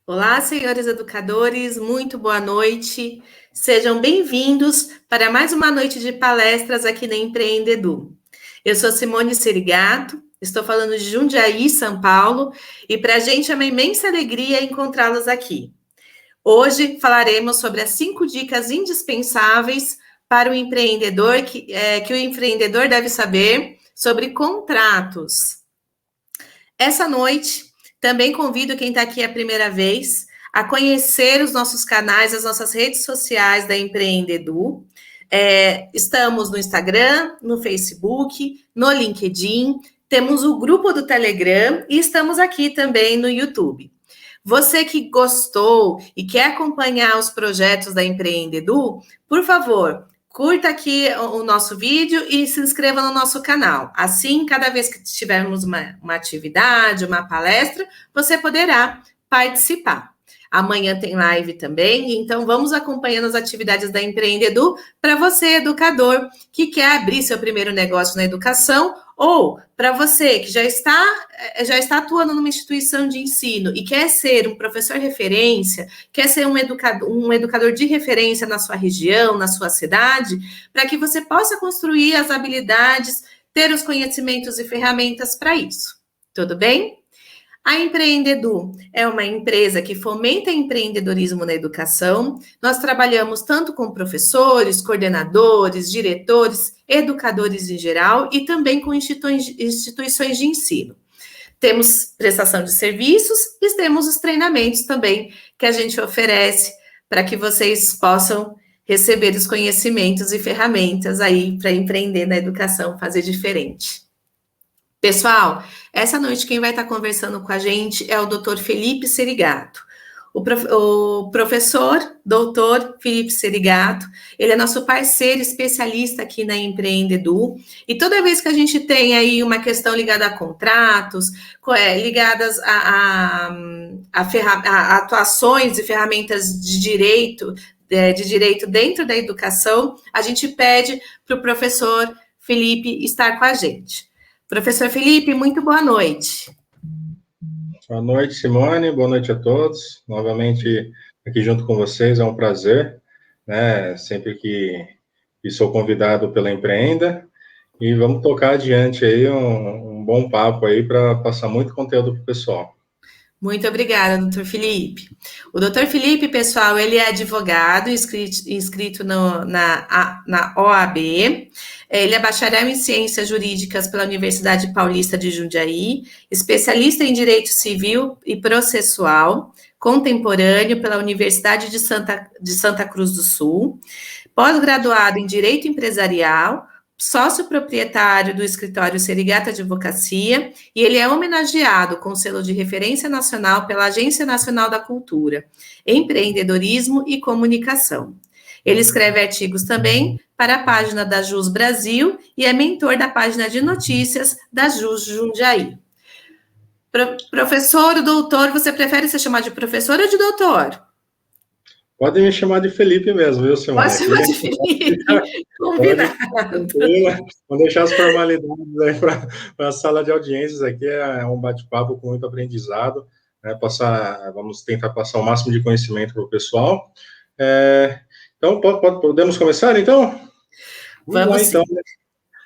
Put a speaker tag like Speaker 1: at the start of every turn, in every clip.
Speaker 1: Olá, senhores educadores, muito boa noite. Sejam bem-vindos para mais uma noite de palestras aqui na Empreendedu. Eu sou Simone Serigato, estou falando de Jundiaí, São Paulo, e para a gente é uma imensa alegria encontrá-los aqui. Hoje falaremos sobre as 5 dicas indispensáveis para o empreendedor que o empreendedor deve saber sobre contratos. Essa noite, também convido quem está aqui a primeira vez a conhecer os nossos canais, as nossas redes sociais da Empreendedu. Estamos no Instagram, no Facebook, no LinkedIn, temos o grupo do Telegram e estamos aqui também no YouTube. Você que gostou e quer acompanhar os projetos da Empreendedu, por favor, curta aqui o nosso vídeo e se inscreva no nosso canal. Assim, cada vez que tivermos uma atividade, uma palestra, você poderá participar. Amanhã tem live também, então vamos acompanhando as atividades da Empreendedu para você, educador, que quer abrir seu primeiro negócio na educação, ou para você que já está atuando numa instituição de ensino e quer ser um professor referência, quer ser um educador de referência na sua região, na sua cidade, para que você possa construir as habilidades, ter os conhecimentos e ferramentas para isso. Tudo bem? A Empreendedu é uma empresa que fomenta empreendedorismo na educação. Nós trabalhamos tanto com professores, coordenadores, diretores, educadores em geral e também com instituições de ensino. Temos prestação de serviços e temos os treinamentos também que a gente oferece para que vocês possam receber os conhecimentos e ferramentas aí para empreender na educação, fazer diferente. Pessoal, essa noite quem vai estar conversando com a gente é o Dr. Felipe Serigato. O professor doutor Felipe Serigato, ele é nosso parceiro especialista aqui na Empreendedu, e toda vez que a gente tem aí uma questão ligada a contratos, ligadas a atuações e ferramentas de direito dentro da educação, a gente pede para o professor Felipe estar com a gente. Professor Felipe, muito boa noite.
Speaker 2: Boa noite, Simone. Boa noite a todos. Novamente aqui junto com vocês, é um prazer, né? Sempre que sou convidado pela Empreenda. E vamos tocar adiante aí um bom papo aí para passar muito conteúdo para o pessoal.
Speaker 1: Muito obrigada, doutor Felipe. O doutor Felipe, pessoal, ele é advogado, inscrito na OAB, ele é bacharel em Ciências Jurídicas pela Universidade Paulista de Jundiaí, especialista em Direito Civil e Processual, contemporâneo pela Universidade de Santa Cruz do Sul, pós-graduado em Direito Empresarial, sócio proprietário do escritório Serigato Advocacia, e ele é homenageado com o selo de referência nacional pela Agência Nacional da Cultura, Empreendedorismo e Comunicação. Ele escreve artigos também para a página da JUS Brasil e é mentor da página de notícias da JUS Jundiaí. Professor, doutor, você prefere ser chamado de professor ou de doutor?
Speaker 2: Pode me chamar de Felipe mesmo, viu, Simone?
Speaker 1: Pode chamar de Felipe, combinado.
Speaker 2: Vou deixar as formalidades aí para a sala de audiências aqui, é um bate-papo com muito aprendizado, né? Vamos tentar passar o máximo de conhecimento para o pessoal. Então, podemos começar, então?
Speaker 1: Vamos lá, então.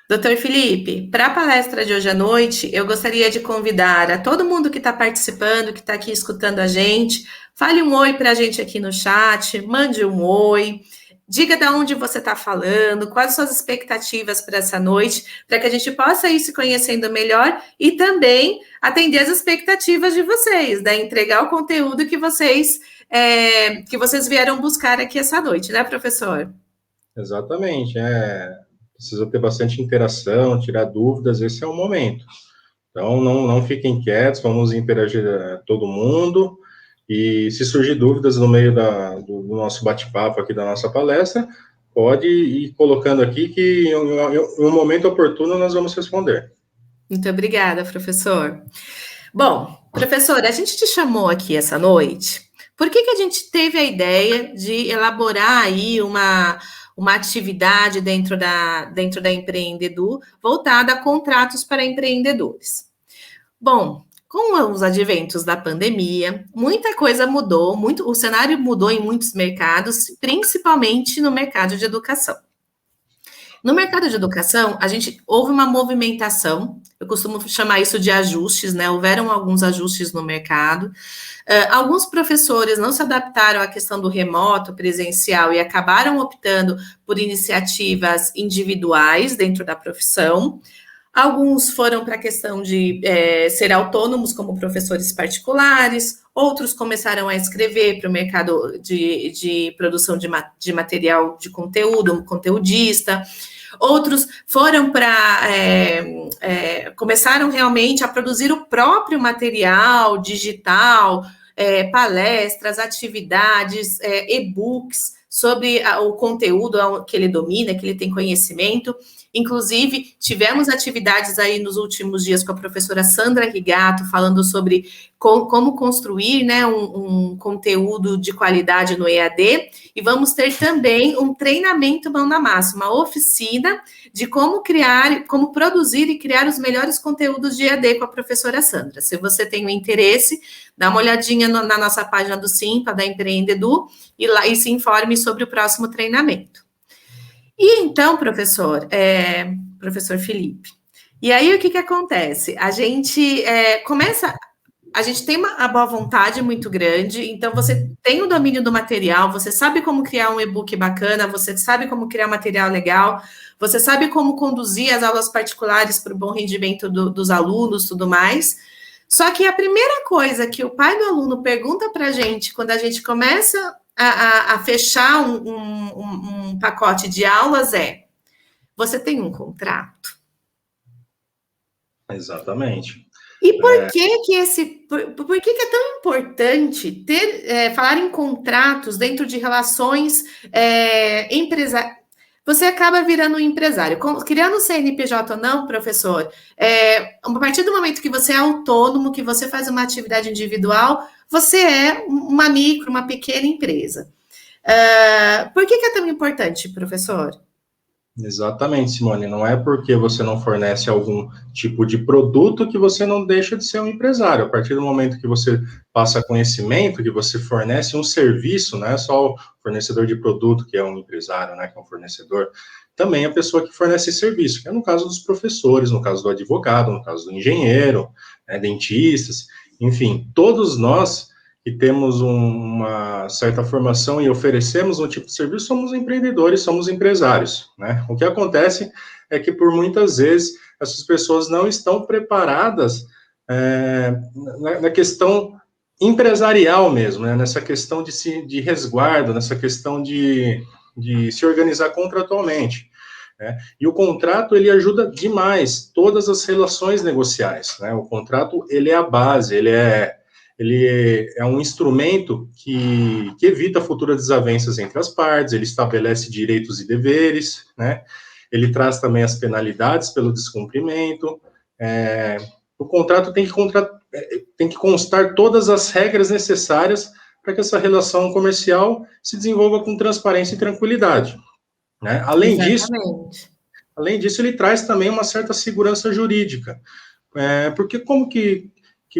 Speaker 1: Doutor Felipe, para a palestra de hoje à noite, eu gostaria de convidar a todo mundo que está participando, que está aqui escutando a gente, fale um oi para a gente aqui no chat, mande um oi, diga de onde você está falando, quais as suas expectativas para essa noite, para que a gente possa ir se conhecendo melhor e também atender as expectativas de vocês, né? Entregar o conteúdo que vocês vieram buscar aqui essa noite, né, professor?
Speaker 2: Exatamente, precisa ter bastante interação, tirar dúvidas, esse é o momento. Então, não fiquem quietos, vamos interagir todo mundo, e se surgir dúvidas no meio do nosso bate-papo aqui da nossa palestra, pode ir colocando aqui que em um momento oportuno nós vamos responder.
Speaker 1: Muito obrigada, professor. Bom, professor, a gente te chamou aqui essa noite, por que a gente teve a ideia de elaborar aí uma atividade dentro da Empreendedu voltada a contratos para empreendedores? Bom, Com os adventos da pandemia, muita coisa mudou, o cenário mudou em muitos mercados, principalmente no mercado de educação. No mercado de educação, houve uma movimentação, eu costumo chamar isso de ajustes, né? Houveram alguns ajustes no mercado. Alguns professores não se adaptaram à questão do remoto, presencial, e acabaram optando por iniciativas individuais dentro da profissão. Alguns foram para a questão de ser autônomos como professores particulares, outros começaram a escrever para o mercado de produção de material de conteúdo, um conteudista. Outros foram começaram realmente a produzir o próprio material digital, palestras, atividades, e-books sobre o conteúdo que ele domina, que ele tem conhecimento. Inclusive, tivemos atividades aí nos últimos dias com a professora Sandra Rigato, falando sobre como construir, né, um conteúdo de qualidade no EAD, e vamos ter também um treinamento mão na massa, uma oficina de como produzir e criar os melhores conteúdos de EAD com a professora Sandra. Se você tem um interesse, dá uma olhadinha na nossa página do Simpa, da Empreendedu, e se informe sobre o próximo treinamento. E então, professor Felipe, e aí o que acontece? A gente tem uma boa vontade muito grande, então você tem o domínio do material, você sabe como criar um e-book bacana, você sabe como criar material legal, você sabe como conduzir as aulas particulares para o bom rendimento dos alunos, tudo mais. Só que a primeira coisa que o pai do aluno pergunta para a gente, quando a gente começa a fechar um pacote de aulas, você tem um contrato?
Speaker 2: Exatamente.
Speaker 1: E por que é tão importante falar em contratos dentro de relações empresariais? Você acaba virando um empresário. Criando o CNPJ ou não, professor, a partir do momento que você é autônomo, que você faz uma atividade individual, você é uma micro, uma pequena empresa. Por que é tão importante, professor?
Speaker 2: Exatamente, Simone. Não é porque você não fornece algum tipo de produto que você não deixa de ser um empresário. A partir do momento que você passa conhecimento, que você fornece um serviço, não é só o fornecedor de produto que é um empresário, né, que é um fornecedor, também a pessoa que fornece serviço, que é no caso dos professores, no caso do advogado, no caso do engenheiro, né, dentistas, enfim, todos nós que temos uma certa formação e oferecemos um tipo de serviço, somos empreendedores, somos empresários, né? O que acontece é que, por muitas vezes, essas pessoas não estão preparadas na questão empresarial mesmo, né? Nessa questão de resguardo, nessa questão de se organizar contratualmente, né? E o contrato, ele ajuda demais todas as relações negociais, né? O contrato, ele é a base, ele é um instrumento que evita futuras desavenças entre as partes, ele estabelece direitos e deveres, né? Ele traz também as penalidades pelo descumprimento. O contrato tem que constar todas as regras necessárias para que essa relação comercial se desenvolva com transparência e tranquilidade, né? Além disso, ele traz também uma certa segurança jurídica, porque como que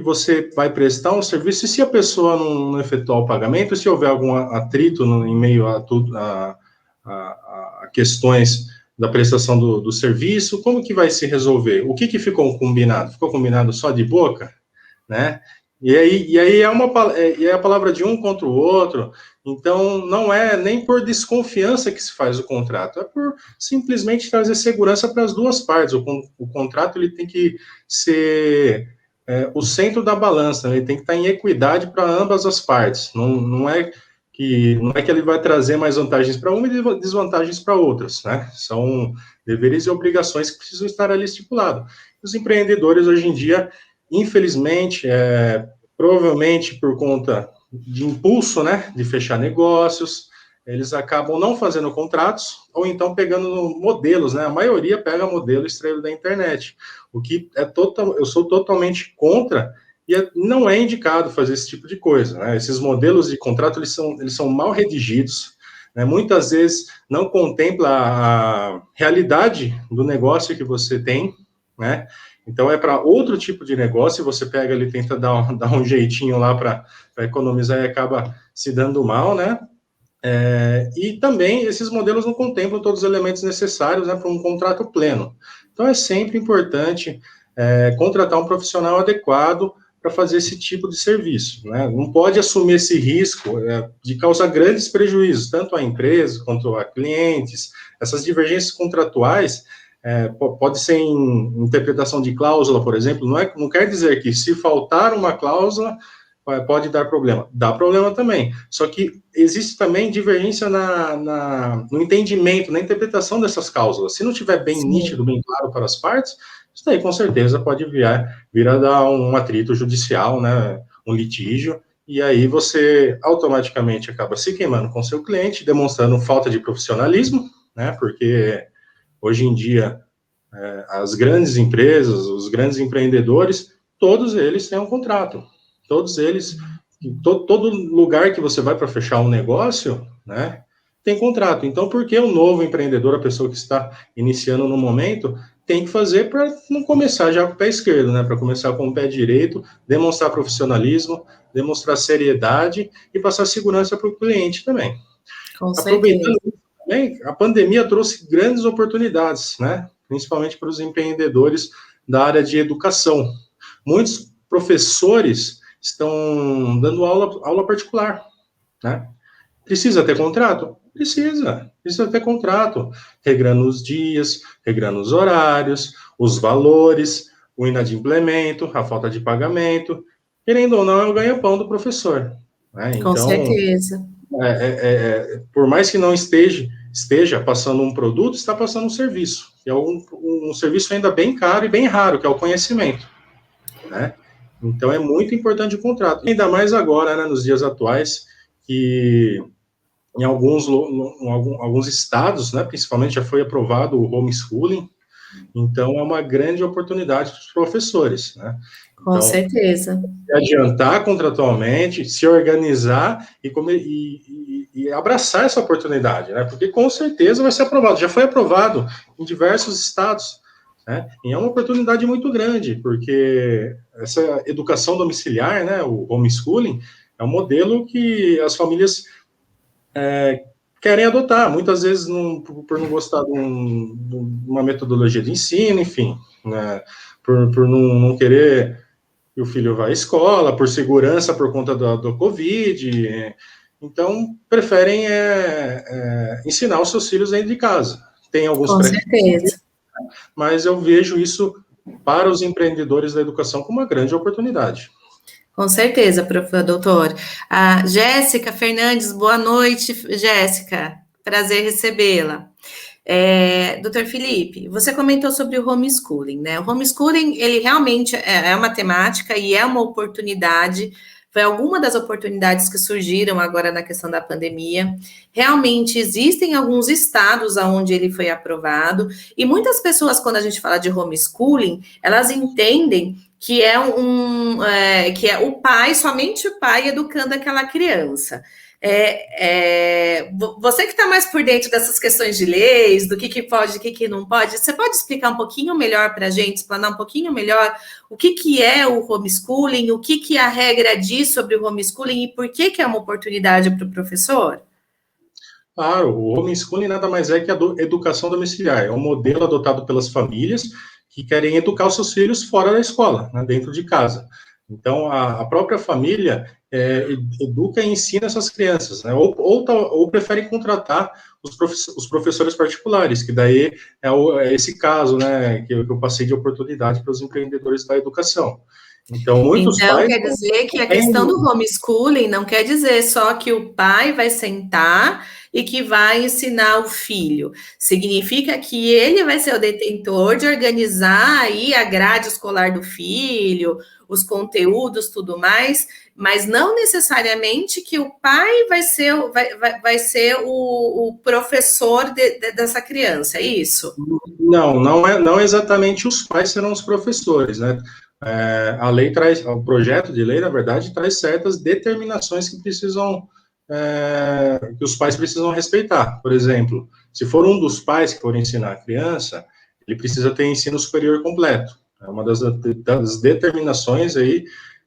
Speaker 2: você vai prestar um serviço, e se a pessoa não efetuar o pagamento, se houver algum atrito em meio a questões da prestação do serviço, como que vai se resolver? O que ficou combinado? Ficou combinado só de boca? Né? E aí é a palavra de um contra o outro, então não é nem por desconfiança que se faz o contrato, é por simplesmente trazer segurança para as duas partes. O contrato, ele tem que ser o centro da balança, né? Ele tem que estar em equidade para ambas as partes. Não é que ele vai trazer mais vantagens para uma e desvantagens para outras, né? São deveres e obrigações que precisam estar ali estipulados. Os empreendedores, hoje em dia, infelizmente, provavelmente por conta de impulso, né, de fechar negócios, eles acabam não fazendo contratos, ou então pegando modelos, né? A maioria pega modelo extraído da internet, o que eu sou totalmente contra, e não é indicado fazer esse tipo de coisa, né? Esses modelos de contrato, eles são mal redigidos, né? Muitas vezes não contempla a realidade do negócio que você tem, né? Então, é para outro tipo de negócio, você pega ali, tenta dar um jeitinho lá para economizar e acaba se dando mal, né? E também esses modelos não contemplam todos os elementos necessários, né, para um contrato pleno. Então, é sempre importante contratar um profissional adequado para fazer esse tipo de serviço, né? Não pode assumir esse risco de causar grandes prejuízos, tanto à empresa quanto a clientes. Essas divergências contratuais pode ser em interpretação de cláusula, por exemplo, não quer dizer que se faltar uma cláusula pode dar problema. Dá problema também. Só que existe também divergência no entendimento, na interpretação dessas cláusulas. Se não tiver bem nítido, bem claro para as partes, isso daí com certeza pode vir a dar um atrito judicial, né, um litígio, e aí você automaticamente acaba se queimando com seu cliente, demonstrando falta de profissionalismo, né, porque hoje em dia as grandes empresas, os grandes empreendedores, todos eles têm um contrato. Todos eles, todo lugar que você vai para fechar um negócio, né, tem contrato. Então, por que o novo empreendedor, a pessoa que está iniciando no momento, tem que fazer para não começar já com o pé esquerdo, né, para começar com o pé direito, demonstrar profissionalismo, demonstrar seriedade e passar segurança para o cliente também.
Speaker 1: Com
Speaker 2: Aproveitando
Speaker 1: certeza.
Speaker 2: também, a pandemia trouxe grandes oportunidades, né, principalmente para os empreendedores da área de educação. Muitos professores estão dando aula particular, né? Precisa ter contrato? Precisa ter contrato, regrando os dias, regrando os horários, os valores, o inadimplemento, a falta de pagamento, querendo ou não, é o ganha-pão do professor, né?
Speaker 1: Com
Speaker 2: Então,
Speaker 1: certeza.
Speaker 2: por mais que não esteja passando um produto, está passando um serviço, que é um serviço ainda bem caro e bem raro, que é o conhecimento, né? Então, é muito importante o contrato, ainda mais agora, né, nos dias atuais, que em alguns estados, né, principalmente já foi aprovado o homeschooling, então é uma grande oportunidade para os professores, né?
Speaker 1: Com
Speaker 2: Então,
Speaker 1: certeza.
Speaker 2: se adiantar contratualmente, se organizar e abraçar essa oportunidade, né? Porque com certeza vai ser aprovado, já foi aprovado em diversos estados, né? E é uma oportunidade muito grande, porque essa educação domiciliar, né, o homeschooling, é um modelo que as famílias querem adotar, muitas vezes por não gostar de uma metodologia de ensino, enfim, né? Por não querer que o filho vá à escola, por segurança, por conta do Covid. Então, preferem ensinar os seus filhos dentro de casa. Tem alguns
Speaker 1: Com
Speaker 2: pré-requisitos,
Speaker 1: certeza.
Speaker 2: mas eu vejo isso para os empreendedores da educação como uma grande oportunidade.
Speaker 1: Com certeza, doutor. A Jéssica Fernandes, boa noite, Jéssica. Prazer recebê-la. Doutor Felipe, você comentou sobre o homeschooling, né? O homeschooling, ele realmente é uma temática e é uma oportunidade, foi alguma das oportunidades que surgiram agora na questão da pandemia. Realmente existem alguns estados onde ele foi aprovado, e muitas pessoas, quando a gente fala de homeschooling, elas entendem que que é o pai, somente o pai educando aquela criança. Você que está mais por dentro dessas questões de leis, do que pode, o que não pode, você pode explicar um pouquinho melhor para a gente, explanar um pouquinho melhor o que é o homeschooling, o que a regra diz sobre o homeschooling e por que é uma oportunidade para o professor?
Speaker 2: Claro, o homeschooling nada mais é que a educação domiciliar. É um modelo adotado pelas famílias que querem educar os seus filhos fora da escola, né, dentro de casa. Então, a própria família educa e ensina essas crianças, né, ou preferem contratar os professores particulares, que daí é esse caso, né, que eu passei de oportunidade para os empreendedores da educação. Então, muitos
Speaker 1: Então,
Speaker 2: pais
Speaker 1: quer dizer que a questão
Speaker 2: têm.
Speaker 1: do homeschooling não quer dizer só que o pai vai sentar e que vai ensinar o filho. Significa que ele vai ser o detentor de organizar aí a grade escolar do filho, os conteúdos, tudo mais, mas não necessariamente que o pai vai ser o professor dessa criança, é isso?
Speaker 2: Não exatamente os pais serão os professores, né? A lei traz, o projeto de lei, na verdade, traz certas determinações que os pais precisam respeitar. Por exemplo, se for um dos pais que for ensinar a criança, ele precisa ter ensino superior completo. É uma das determinações aí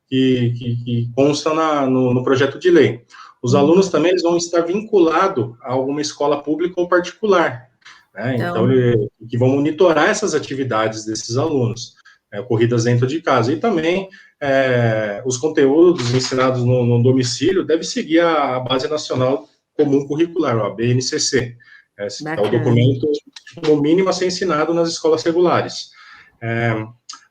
Speaker 2: que consta no projeto de lei. Os alunos também eles vão estar vinculados a alguma escola pública ou particular, né? Então, que vão monitorar essas atividades desses alunos, ocorridas dentro de casa. E também os conteúdos ensinados no domicílio devem seguir a Base Nacional Comum Curricular, a BNCC. Esse é o documento, no mínimo, a ser ensinado nas escolas regulares.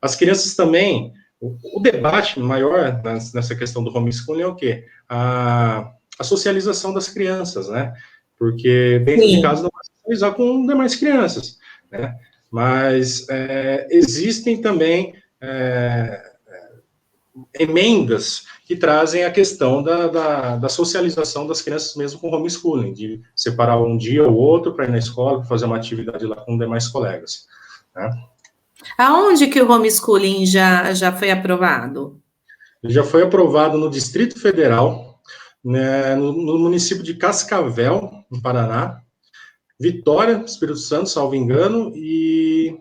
Speaker 2: As crianças também, o debate maior nessa questão do homeschooling é o quê? A socialização das crianças, né? Porque dentro de casa não vai socializar com demais crianças, né? Mas existem também emendas que trazem a questão da socialização das crianças mesmo com homeschooling, de separar um dia ou outro para ir na escola, para fazer uma atividade lá com demais colegas, né?
Speaker 1: Aonde que o homeschooling já foi aprovado?
Speaker 2: Já foi aprovado no Distrito Federal, né, no município de Cascavel, no Paraná, Vitória, Espírito Santo, salvo engano, e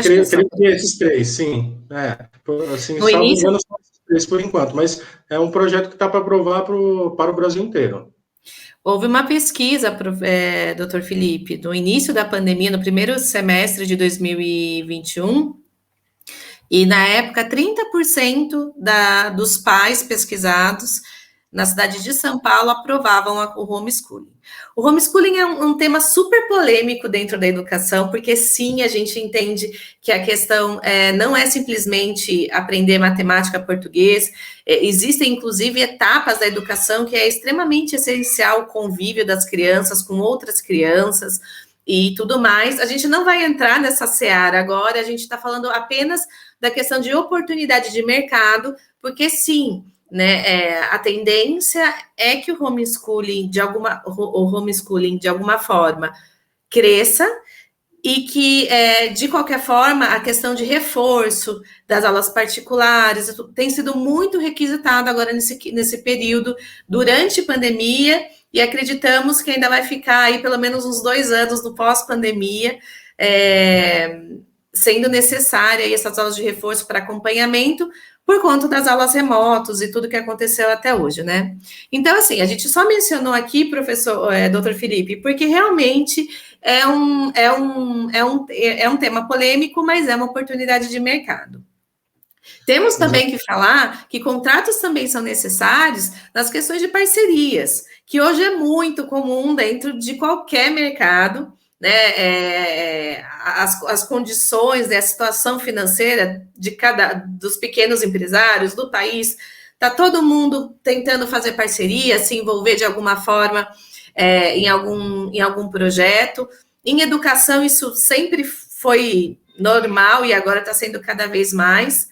Speaker 2: creio que esses três, sim. Assim, salvo engano, são esses três por enquanto, mas é um projeto que está para aprovar para o Brasil inteiro.
Speaker 1: Houve uma pesquisa, doutor Felipe, no início da pandemia, no primeiro semestre de 2021, e na época 30% dos pais pesquisados na cidade de São Paulo aprovavam o homeschooling. O homeschooling é um tema super polêmico dentro da educação, porque sim, a gente entende que a questão não é simplesmente aprender matemática, português, existem inclusive etapas da educação que é extremamente essencial o convívio das crianças com outras crianças e tudo mais. A gente não vai entrar nessa seara agora, a gente está falando apenas da questão de oportunidade de mercado, porque sim, né, a tendência é que o homeschooling de alguma forma cresça e que, de qualquer forma, a questão de reforço das aulas particulares tem sido muito requisitado agora nesse período, durante a pandemia, e acreditamos que ainda vai ficar aí pelo menos uns 2 anos no pós-pandemia, sendo necessária essas aulas de reforço para acompanhamento, por conta das aulas remotas e tudo que aconteceu até hoje, né? Então, assim, a gente só mencionou aqui, professor, doutor Felipe, porque realmente é um tema polêmico, mas é uma oportunidade de mercado. Temos também que falar que contratos também são necessários nas questões de parcerias, que hoje é muito comum dentro de qualquer mercado, né? As condições, né, a situação financeira dos pequenos empresários do país, está todo mundo tentando fazer parceria, se envolver de alguma forma em algum projeto. Em educação, isso sempre foi normal e agora está sendo cada vez mais.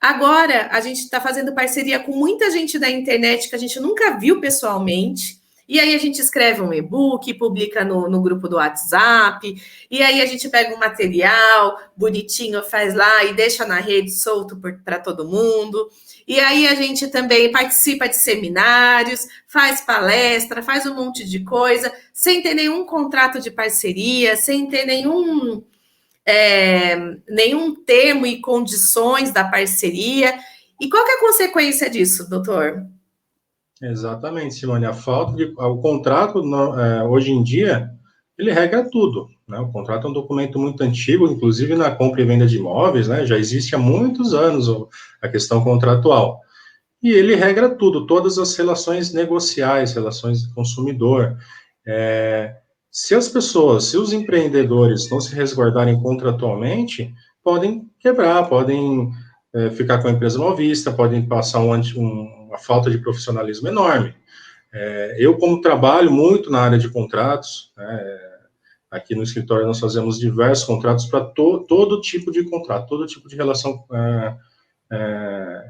Speaker 1: Agora, a gente está fazendo parceria com muita gente da internet que a gente nunca viu pessoalmente, e aí a gente escreve um e-book, publica no grupo do WhatsApp, e aí a gente pega um material bonitinho, faz lá e deixa na rede solto para todo mundo. E aí a gente também participa de seminários, faz palestra, faz um monte de coisa, sem ter nenhum contrato de parceria, sem ter nenhum termo e condições da parceria. E qual que é a consequência disso, doutor?
Speaker 2: Exatamente, Simone. O contrato, hoje em dia, ele regra tudo, né? O contrato é um documento muito antigo, inclusive na compra e venda de imóveis, né? Já existe há muitos anos a questão contratual. E ele regra tudo, todas as relações negociais, relações de consumidor. Se os empreendedores não se resguardarem contratualmente, podem quebrar, podem ficar com a empresa mal vista, podem passar uma falta de profissionalismo enorme. Eu, como trabalho muito na área de contratos, aqui no escritório nós fazemos diversos contratos para todo tipo de contrato, todo tipo de relação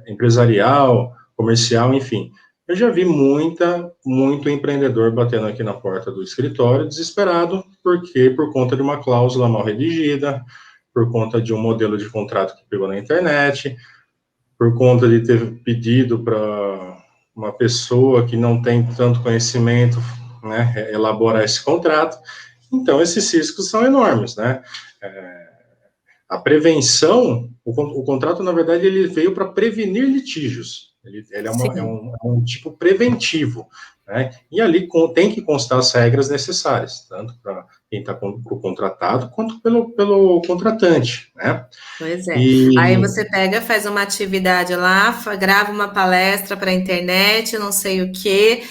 Speaker 2: empresarial, comercial, enfim. Eu já vi muito empreendedor batendo aqui na porta do escritório, desesperado, por conta de uma cláusula mal redigida, por conta de um modelo de contrato que pegou na internet, por conta de ter pedido para uma pessoa que não tem tanto conhecimento, né, elaborar esse contrato. Então, esses riscos são enormes, né? A prevenção, o contrato, na verdade, ele veio para prevenir litígios. Ele é um tipo preventivo, né? E ali tem que constar as regras necessárias, tanto para quem está com o contratado, quanto pelo contratante, né?
Speaker 1: Pois é. Aí você pega, faz uma atividade lá, grava uma palestra para a internet, não sei o quê,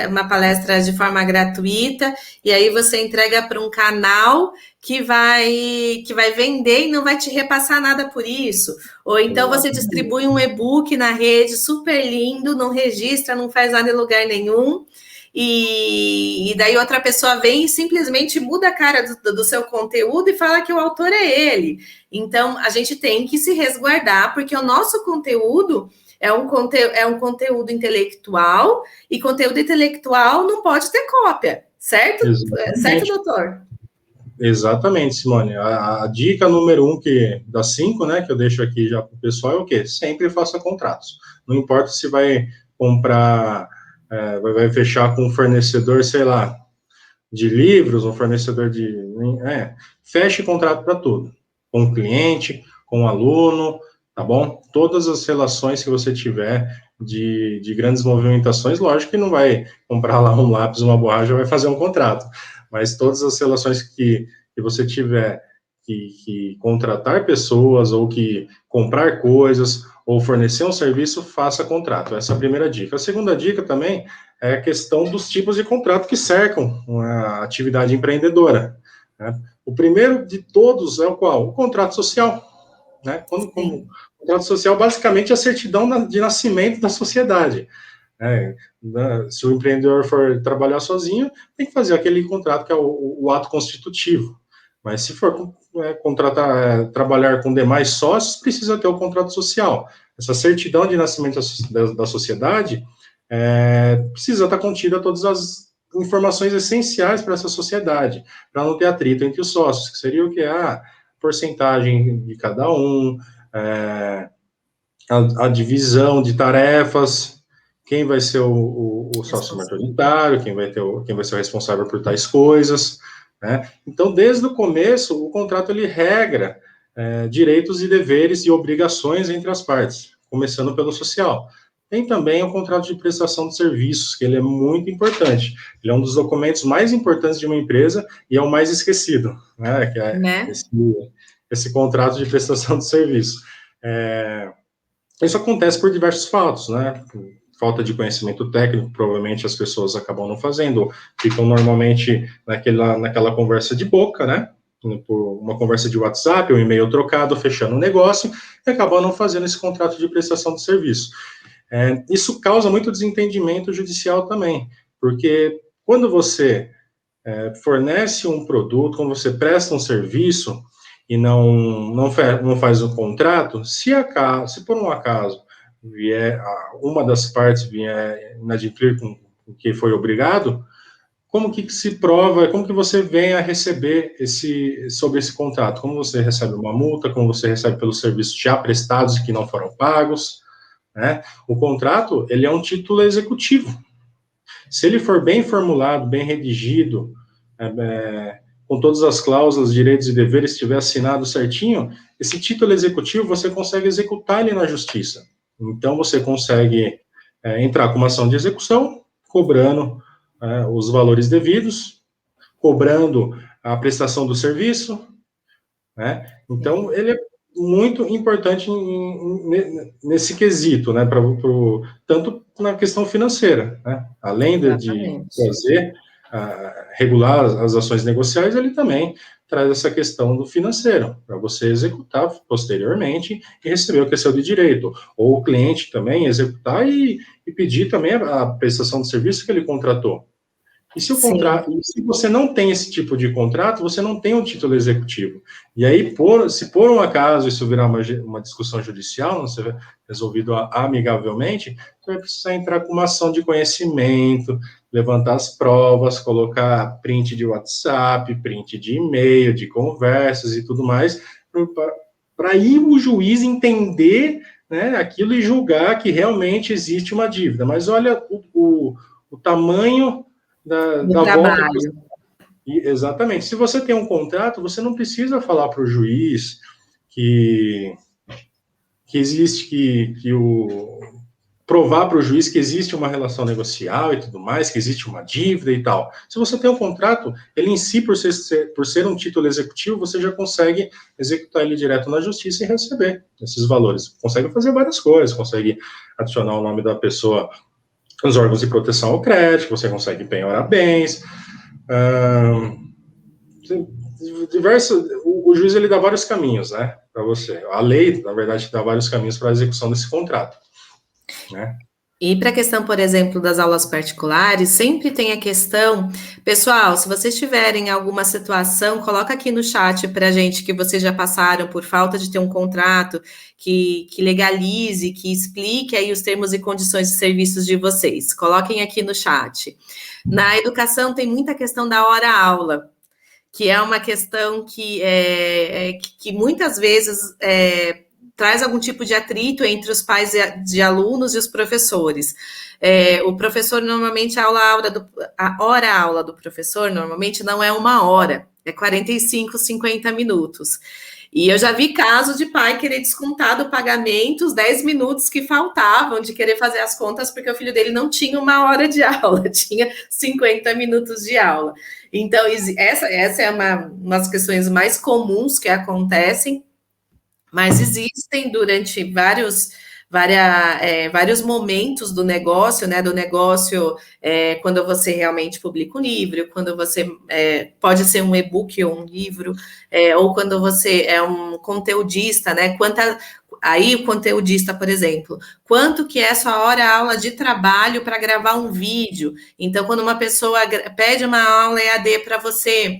Speaker 1: uma palestra de forma gratuita, e aí você entrega para um canal que vai vender e não vai te repassar nada por isso. Ou então você distribui um e-book na rede, super lindo, não registra, não faz nada em lugar nenhum. E daí outra pessoa vem e simplesmente muda a cara do seu conteúdo e fala que o autor é ele. Então, a gente tem que se resguardar, porque o nosso conteúdo é um conteúdo intelectual, e conteúdo intelectual não pode ter cópia, certo?
Speaker 2: Exatamente.
Speaker 1: Certo, doutor?
Speaker 2: Exatamente, Simone. A dica número 1 das 5, né, que eu deixo aqui já para o pessoal é o quê? Sempre faça contratos. Não importa se vai comprar, vai fechar com um fornecedor, sei lá, de livros, um fornecedor de... feche contrato para tudo. Com o cliente, com o aluno, tá bom? Todas as relações que você tiver de grandes movimentações, lógico que não vai comprar lá um lápis, uma borracha, vai fazer um contrato. Mas todas as relações que você tiver que contratar pessoas, ou que comprar coisas, ou fornecer um serviço, faça contrato. Essa é a primeira dica. A segunda dica também é a questão dos tipos de contrato que cercam a atividade empreendedora, né? O primeiro de todos é o qual? O contrato social, né? O contrato social, basicamente, é a certidão de nascimento da sociedade. Se o empreendedor for trabalhar sozinho, tem que fazer aquele contrato que é o ato constitutivo. Mas se for trabalhar com demais sócios, precisa ter o contrato social. Essa certidão de nascimento da sociedade precisa estar contida todas as informações essenciais para essa sociedade, para não ter atrito entre os sócios, que seria o que? A porcentagem de cada um, a divisão de tarefas, quem vai ser o sócio majoritário, quem vai ser o responsável por tais coisas, né? Então, desde o começo, o contrato, ele regra direitos e deveres e obrigações entre as partes, começando pelo social. Tem também o contrato de prestação de serviços, que ele é muito importante. Ele é um dos documentos mais importantes de uma empresa e é o mais esquecido, né? Que é esse contrato de prestação de serviços. Isso acontece por diversos fatos, né? Falta de conhecimento técnico, provavelmente as pessoas acabam não fazendo, ficam normalmente naquela conversa de boca, né? Por uma conversa de WhatsApp, um e-mail trocado, fechando um negócio, e acabam não fazendo esse contrato de prestação de serviço. Isso causa muito desentendimento judicial também, porque quando você fornece um produto, quando você presta um serviço e não faz o contrato, se por um acaso uma das partes vier inadimplir com o que foi obrigado, como que se prova, como que você vem a receber sobre esse contrato? Como você recebe uma multa, como você recebe pelos serviços já prestados e que não foram pagos, né? O contrato, ele é um título executivo. Se ele for bem formulado, bem redigido, com todas as cláusulas, direitos e deveres, estiver assinado certinho, esse título executivo você consegue executar ele na justiça. Então, você consegue entrar com uma ação de execução, cobrando os valores devidos, cobrando a prestação do serviço, né? Então, ele é muito importante nesse quesito, né? Tanto na questão financeira, né? Além de fazer regular as ações negociais, ele também traz essa questão do financeiro, para você executar posteriormente e receber o que é seu de direito. Ou o cliente também executar e pedir também a prestação de serviço que ele contratou. E se você não tem esse tipo de contrato, você não tem um título executivo. E aí, se por um acaso isso virar uma discussão judicial, não ser resolvido amigavelmente, você vai precisar entrar com uma ação de conhecimento, levantar as provas, colocar print de WhatsApp, print de e-mail, de conversas e tudo mais, para aí o juiz entender, né, aquilo e julgar que realmente existe uma dívida. Mas olha o tamanho da
Speaker 1: trabalho.
Speaker 2: Volta. Exatamente. Se você tem um contrato, você não precisa falar para o juiz que existe, que o provar para o juiz que existe uma relação negocial e tudo mais, que existe uma dívida e tal. Se você tem um contrato, ele em si, por ser um título executivo, você já consegue executar ele direto na justiça e receber esses valores. Consegue fazer várias coisas, consegue adicionar o nome da pessoa nos órgãos de proteção ao crédito, você consegue penhorar bens, o juiz ele dá vários caminhos, né, para você. A lei, na verdade, dá vários caminhos para a execução desse contrato, né?
Speaker 1: E para a questão, por exemplo, das aulas particulares, sempre tem a questão, pessoal, se vocês tiverem alguma situação, coloca aqui no chat para a gente que vocês já passaram por falta de ter um contrato que legalize, que explique aí os termos e condições de serviços de vocês. Coloquem aqui no chat. Na educação tem muita questão da hora-aula, que é uma questão que muitas vezes traz algum tipo de atrito entre os pais de alunos e os professores. O professor, normalmente, a hora-aula do professor, normalmente, não é 1 hora, é 45, 50 minutos. E eu já vi casos de pai querer descontar do pagamento os 10 minutos que faltavam, de querer fazer as contas, porque o filho dele não tinha 1 hora de aula, tinha 50 minutos de aula. Então, essa é umas questões mais comuns que acontecem, mas existem durante vários momentos do negócio, né? Do negócio, quando você realmente publica um livro, quando você pode ser um e-book ou um livro, ou quando você é um conteudista, né? Aí o conteudista, por exemplo, quanto que é sua hora-aula de trabalho para gravar um vídeo? Então, quando uma pessoa pede uma aula EAD para você,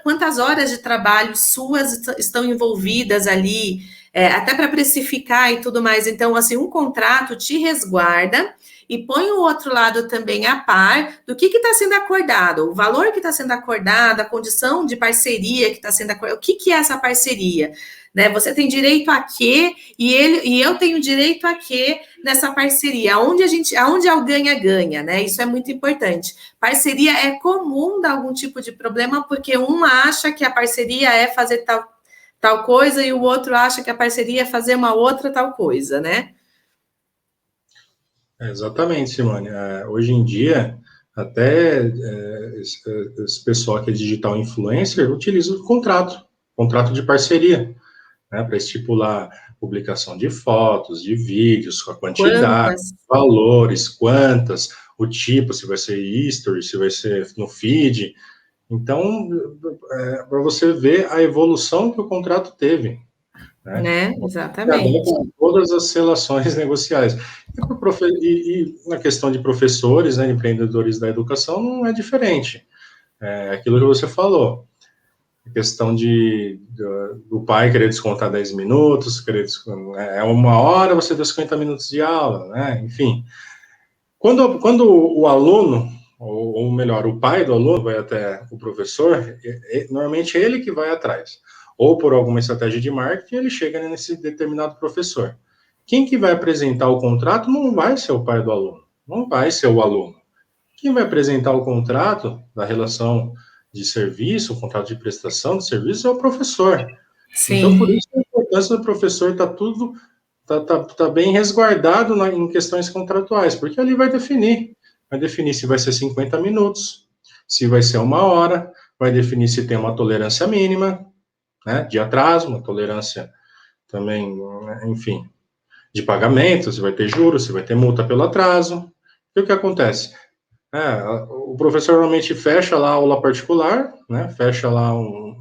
Speaker 1: quantas horas de trabalho suas estão envolvidas ali, até para precificar e tudo mais. Então, assim, um contrato te resguarda e põe o outro lado também a par do que está sendo acordado, o valor que está sendo acordado, a condição de parceria que está sendo acordada, o que é essa parceria? Né? Você tem direito a quê e eu tenho direito a quê nessa parceria? Aonde é o ganha-ganha, né? Isso é muito importante. Parceria é comum dar algum tipo de problema, porque um acha que a parceria é fazer tal coisa e o outro acha que a parceria é fazer uma outra tal coisa, né?
Speaker 2: Exatamente, Simone. Hoje em dia, até esse pessoal que é digital influencer utiliza o contrato de parceria, né, para estipular publicação de fotos, de vídeos, com a quantidade,
Speaker 1: Quantas?
Speaker 2: valores, quantas, o tipo, se vai ser history, se vai ser no feed. Então, para você ver a evolução que o contrato teve, né?
Speaker 1: Exatamente.
Speaker 2: Com todas as relações negociais. E na questão de professores, né, empreendedores da educação, não é diferente. É aquilo que você falou. A questão do pai querer descontar 10 minutos, 1 hora, você deu 50 minutos de aula, né? Enfim. Quando o aluno, ou melhor, o pai do aluno vai até o professor, normalmente é ele que vai atrás. Ou por alguma estratégia de marketing, ele chega nesse determinado professor. Quem que vai apresentar o contrato não vai ser o pai do aluno, não vai ser o aluno. Quem vai apresentar o contrato da relação de serviço, o contrato de prestação de serviço é o professor.
Speaker 1: Sim.
Speaker 2: Então, por isso a importância do professor tá bem resguardado em questões contratuais, porque ali vai definir se vai ser 50 minutos, se vai ser 1 hora, vai definir se tem uma tolerância mínima, né, de atraso, uma tolerância também, enfim, de pagamento, se vai ter juros, se vai ter multa pelo atraso. E o que acontece? O professor normalmente fecha lá a aula particular, né, fecha lá um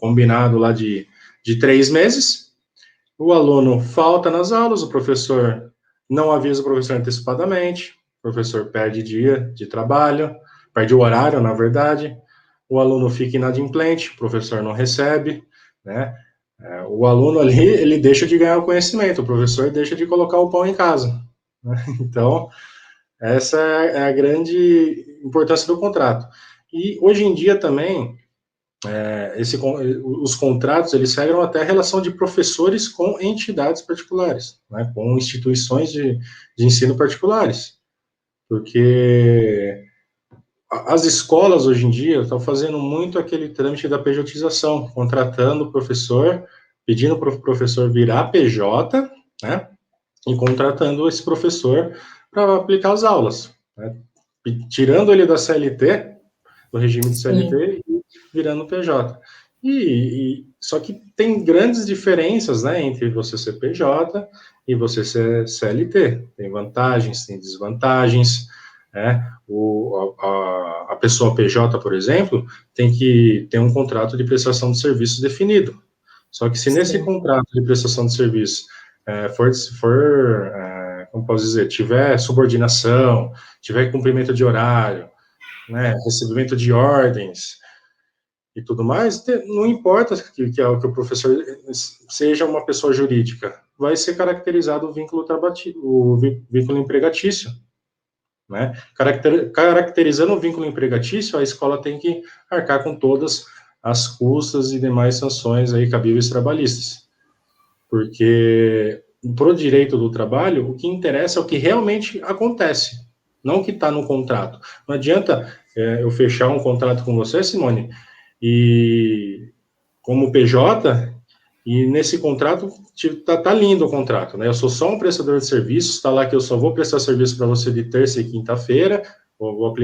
Speaker 2: combinado lá de 3 meses, o aluno falta nas aulas, o professor não avisa o professor antecipadamente, o professor perde dia de trabalho, perde o horário, na verdade, o aluno fica inadimplente, o professor não recebe, né? O aluno ali, ele deixa de ganhar o conhecimento, o professor deixa de colocar o pão em casa, né? Então, essa é a grande importância do contrato. E hoje em dia também, os contratos, eles seguem até a relação de professores com entidades particulares, né, com instituições de ensino particulares, porque as escolas hoje em dia estão fazendo muito aquele trâmite da pejotização, contratando o professor, pedindo para o professor virar PJ, né, e contratando esse professor para aplicar as aulas, né, tirando ele da CLT, do regime de CLT, e virando PJ. Só que tem grandes diferenças, né, entre você ser PJ e você ser CLT. Tem vantagens, tem desvantagens, né? A pessoa PJ, por exemplo, tem que ter um contrato de prestação de serviço definido. Só que se nesse contrato de prestação de serviço como posso dizer, tiver subordinação, tiver cumprimento de horário, né, recebimento de ordens e tudo mais, não importa que o professor seja uma pessoa jurídica, vai ser caracterizado o vínculo empregatício. Né? Caracterizando o vínculo empregatício, a escola tem que arcar com todas as custas e demais sanções aí cabíveis trabalhistas. Porque, para o direito do trabalho, o que interessa é o que realmente acontece, não o que está no contrato. Não adianta eu fechar um contrato com você, Simone, e como PJ, e nesse contrato, tá lindo o contrato, né? Eu sou só um prestador de serviços, está lá que eu só vou prestar serviço para você de terça e quinta-feira, vou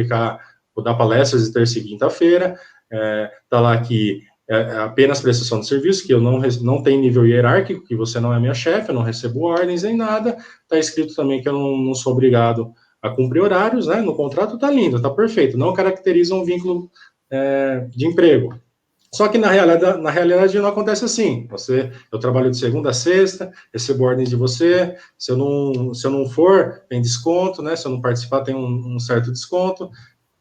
Speaker 2: dar palestras de terça e quinta-feira, tá lá que é apenas prestação de serviço, que eu não tenho nível hierárquico, que você não é minha chefe, eu não recebo ordens nem nada, tá escrito também que eu não sou obrigado a cumprir horários, né? No contrato tá lindo, tá perfeito, não caracteriza um vínculo de emprego. Só que na realidade não acontece assim. Eu trabalho de segunda a sexta, recebo ordens de você. Se eu não for, tem desconto, né? Se eu não participar, tem um certo desconto.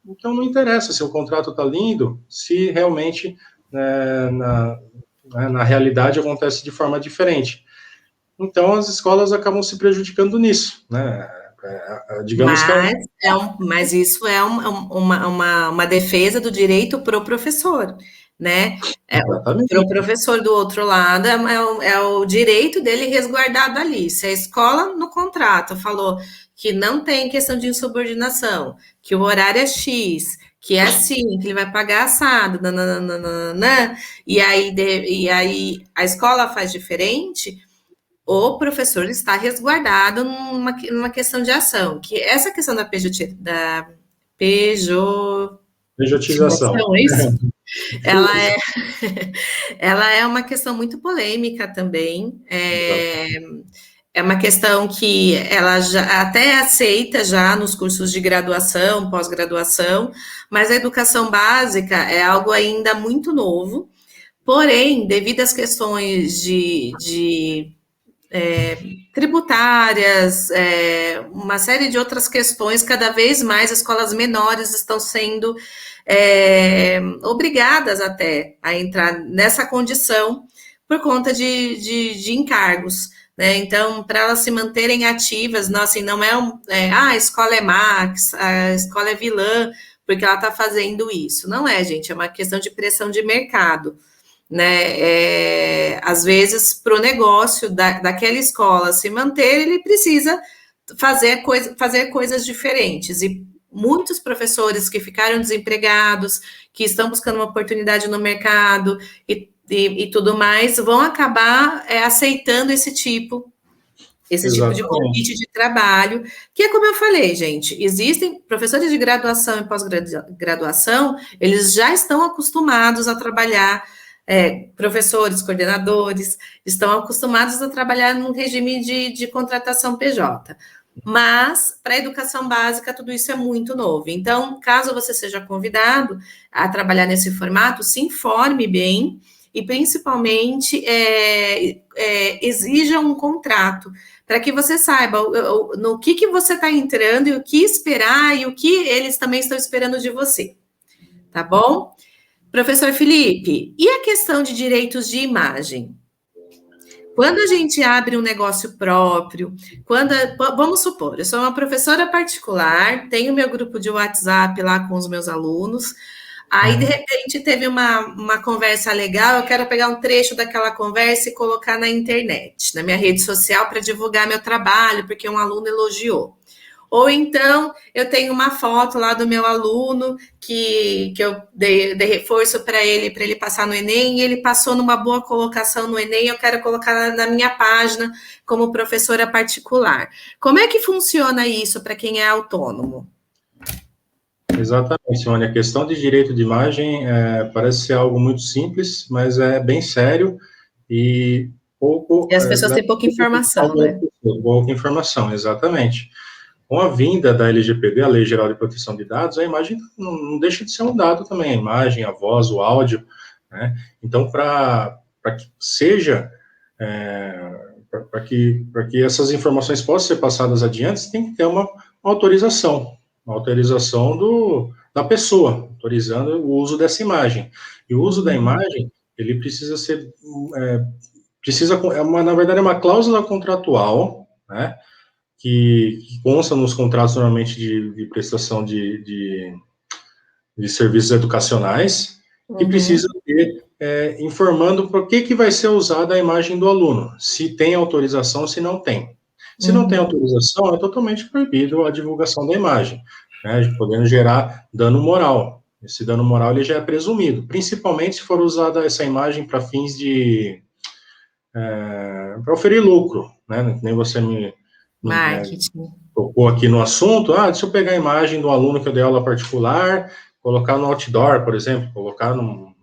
Speaker 2: Então não interessa se o contrato está lindo, se realmente na realidade acontece de forma diferente. Então as escolas acabam se prejudicando nisso, né? Digamos
Speaker 1: Mas isso é uma defesa do direito para o professor, né? Para o professor do outro lado, é o direito dele resguardado ali. Se a escola no contrato falou que não tem questão de insubordinação, que o horário é X, que é assim, que ele vai pagar assado, nananana, e aí a escola faz diferente, o professor está resguardado numa questão de ação, que essa questão da
Speaker 2: pejotização,
Speaker 1: é isso? Ela é uma questão muito polêmica também. É uma questão que ela já até aceita já nos cursos de graduação, pós-graduação, mas a educação básica é algo ainda muito novo. Porém, devido às questões tributárias, uma série de outras questões, cada vez mais escolas menores estão sendo obrigadas até a entrar nessa condição por conta de encargos. Né? Então, para elas se manterem ativas, não, assim, não a escola é Max, a escola é vilã, porque ela está fazendo isso. Não é, gente, é uma questão de pressão de mercado. Né? Às vezes, para o negócio daquela escola se manter, ele precisa fazer coisas diferentes. E muitos professores que ficaram desempregados, que estão buscando uma oportunidade no mercado e tudo mais, vão acabar aceitando esse tipo de convite de trabalho, que é como eu falei, gente, existem professores de graduação e pós-graduação, eles já estão acostumados a trabalhar, professores, coordenadores, estão acostumados a trabalhar num regime de contratação PJ. Mas, para a educação básica, tudo isso é muito novo. Então, caso você seja convidado a trabalhar nesse formato, se informe bem e, principalmente, exija um contrato, para que você saiba no que você está entrando e o que esperar e o que eles também estão esperando de você. Tá bom? Professor Felipe, e a questão de direitos de imagem? Quando a gente abre um negócio próprio, vamos supor, eu sou uma professora particular, tenho meu grupo de WhatsApp lá com os meus alunos, aí de repente teve uma conversa legal, eu quero pegar um trecho daquela conversa e colocar na internet, na minha rede social para divulgar meu trabalho, porque um aluno elogiou. Ou então, eu tenho uma foto lá do meu aluno que eu dei reforço para ele passar no Enem, e ele passou numa boa colocação no Enem, eu quero colocar na minha página como professora particular. Como é que funciona isso para quem é autônomo?
Speaker 2: Exatamente, Simone. A questão de direito de imagem parece ser algo muito simples, mas é bem sério e pouco...
Speaker 1: E as pessoas têm pouca informação, né?
Speaker 2: Pouca informação, exatamente. Com a vinda da LGPD, a Lei Geral de Proteção de Dados, a imagem não deixa de ser um dado também, a imagem, a voz, o áudio, né? Então, para que seja, para que essas informações possam ser passadas adiante, tem que ter uma autorização da pessoa, autorizando o uso dessa imagem. E o uso da imagem, ele precisa ser, na verdade, é uma cláusula contratual, né? Que consta nos contratos normalmente de prestação de serviços educacionais, que precisa ter informando por que vai ser usada a imagem do aluno, se tem autorização, se não tem. Se não tem autorização, é totalmente proibido a divulgação da imagem, né, podendo gerar dano moral. Esse dano moral ele já é presumido, principalmente se for usada essa imagem para fins para oferir lucro, né, nem você me
Speaker 1: Marketing.
Speaker 2: tocou aqui no assunto, deixa eu pegar a imagem do aluno que eu dei aula particular, colocar no outdoor, por exemplo, colocar numa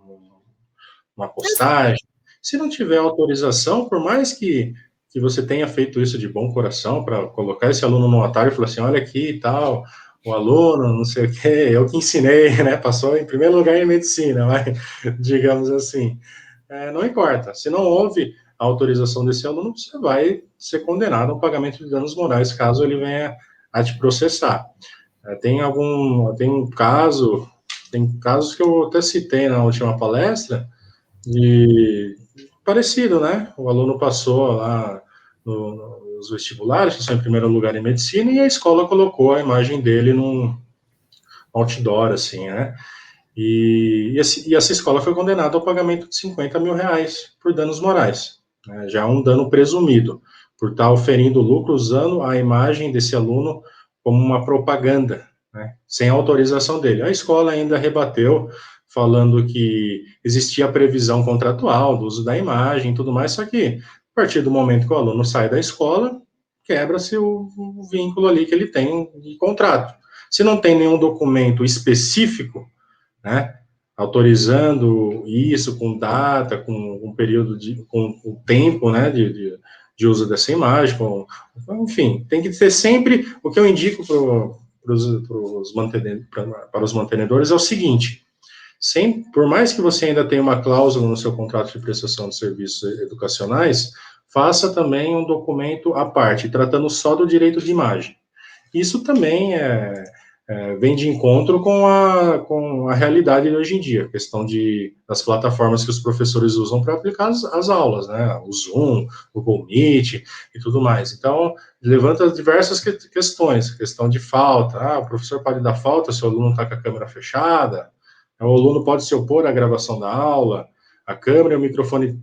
Speaker 2: postagem. Se não tiver autorização, por mais que você tenha feito isso de bom coração, para colocar esse aluno no atalho e falar assim, olha aqui e tal, o aluno, não sei o quê, eu que ensinei, né, passou em primeiro lugar em medicina, mas, digamos assim, não importa, se não houve a autorização desse aluno, você vai ser condenado ao pagamento de danos morais, caso ele venha a te processar. Tem casos que eu até citei na última palestra, parecido, né? O aluno passou lá nos vestibulares, passou em primeiro lugar em medicina, e a escola colocou a imagem dele num outdoor, assim, né? E essa escola foi condenada ao pagamento de 50 mil reais por danos morais, né? Já um dano presumido, por estar oferindo lucro usando a imagem desse aluno como uma propaganda, né? Sem autorização dele. A escola ainda rebateu, falando que existia a previsão contratual do uso da imagem e tudo mais, só que a partir do momento que o aluno sai da escola, quebra-se o vínculo ali que ele tem de contrato. Se não tem nenhum documento específico, né, autorizando isso com data, com um período com o tempo, né, de uso dessa imagem, enfim, tem que ter sempre, o que eu indico para os mantenedores é o seguinte, por mais que você ainda tenha uma cláusula no seu contrato de prestação de serviços educacionais, faça também um documento à parte, tratando só do direito de imagem. Isso também vem de encontro com a realidade de hoje em dia, a questão das plataformas que os professores usam para aplicar as aulas, né? O Zoom, o Google Meet e tudo mais. Então, levanta diversas questões, questão de falta. O professor pode dar falta se o aluno está com a câmera fechada, o aluno pode se opor à gravação da aula, a câmera e o microfone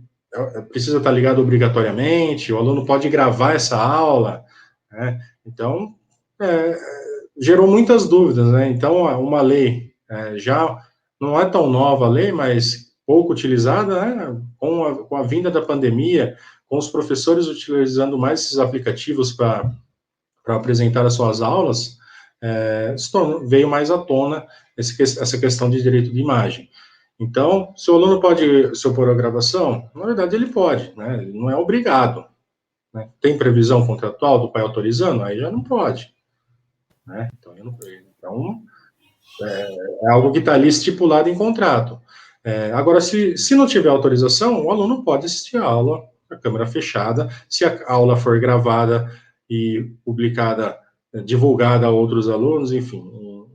Speaker 2: precisa estar ligado obrigatoriamente, o aluno pode gravar essa aula, né? Então, gerou muitas dúvidas, né? Então, uma lei já não é tão nova a lei, mas pouco utilizada, né? Com a vinda da pandemia, com os professores utilizando mais esses aplicativos para apresentar as suas aulas, veio mais à tona essa questão de direito de imagem. Então, se o aluno pode se opor à gravação, na verdade ele pode, né? Ele não é obrigado. Né? Tem previsão contratual do pai autorizando? Aí já não pode. Né? Então, é algo que está ali estipulado em contrato. Agora, se não tiver autorização, o aluno pode assistir a aula com a câmera fechada. Se a aula for gravada e publicada, divulgada a outros alunos, enfim,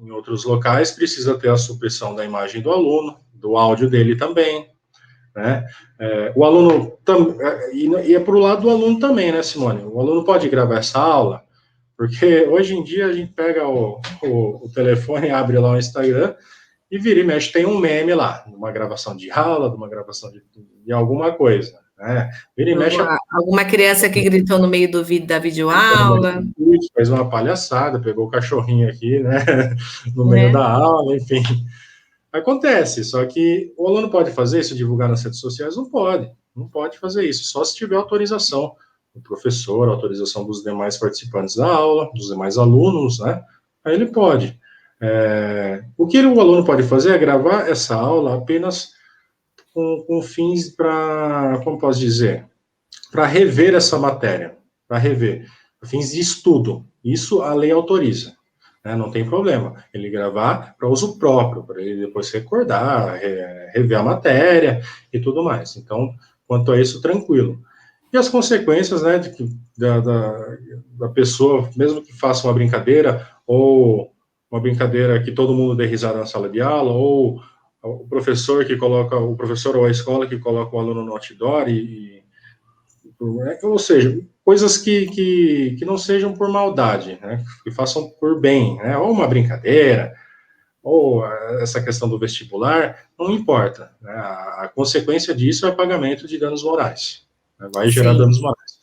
Speaker 2: em outros locais, precisa ter a supressão da imagem do aluno, do áudio dele também. Né? O aluno, e é para o lado do aluno também, né, Simone? O aluno pode gravar essa aula, porque hoje em dia a gente pega o telefone, abre lá o Instagram e vira e mexe, tem um meme lá, uma gravação de aula, de uma gravação de alguma coisa. né? Vira e mexe,
Speaker 1: Alguma criança que gritou no meio da videoaula.
Speaker 2: fez uma palhaçada, pegou o cachorrinho aqui, né? No meio
Speaker 1: Né?
Speaker 2: da aula, enfim. Acontece, só que o aluno pode fazer isso, divulgar nas redes sociais? Não pode fazer isso, só se tiver autorização do professor, autorização dos demais participantes da aula, dos demais alunos, né? Aí ele pode. O que o aluno pode fazer é gravar essa aula apenas com fins para, como posso dizer, para rever essa matéria, para rever, fins de estudo. Isso a lei autoriza. Né? Não tem problema. Ele gravar para uso próprio, para ele depois recordar, rever a matéria e tudo mais. Então, quanto a isso, tranquilo. E as consequências, né, da pessoa, mesmo que faça uma brincadeira, ou uma brincadeira que todo mundo dê risada na sala de aula, ou o professor ou a escola que coloca o aluno no outdoor ou seja, coisas que não sejam por maldade, né, que façam por bem, né, ou uma brincadeira, ou essa questão do vestibular, não importa, né, a consequência disso é pagamento de danos morais, né, vai gerar danos morais.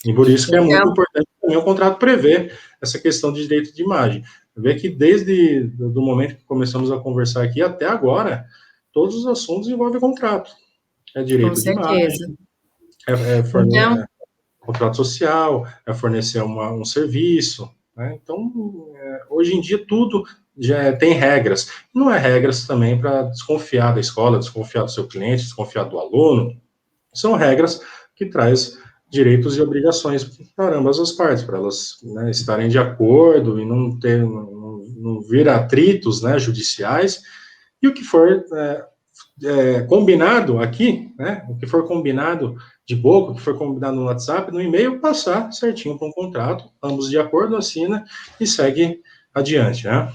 Speaker 2: E por isso que é muito importante também o contrato prever essa questão de direito de imagem. Vê que desde do momento que começamos a conversar aqui até agora, todos os assuntos envolvem contrato. É direito de imagem, contrato social, é fornecer um serviço, né? Então, hoje em dia tudo já tem regras. Não é regras também para desconfiar da escola, desconfiar do seu cliente, desconfiar do aluno. São regras que traz direitos e obrigações para ambas as partes, para elas, né, estarem de acordo e não vir atritos, né, judiciais, e o que for combinado aqui, né, o que for combinado de boca, o que for combinado no WhatsApp, no e-mail, passar certinho para um contrato, ambos de acordo, assina e segue adiante, né?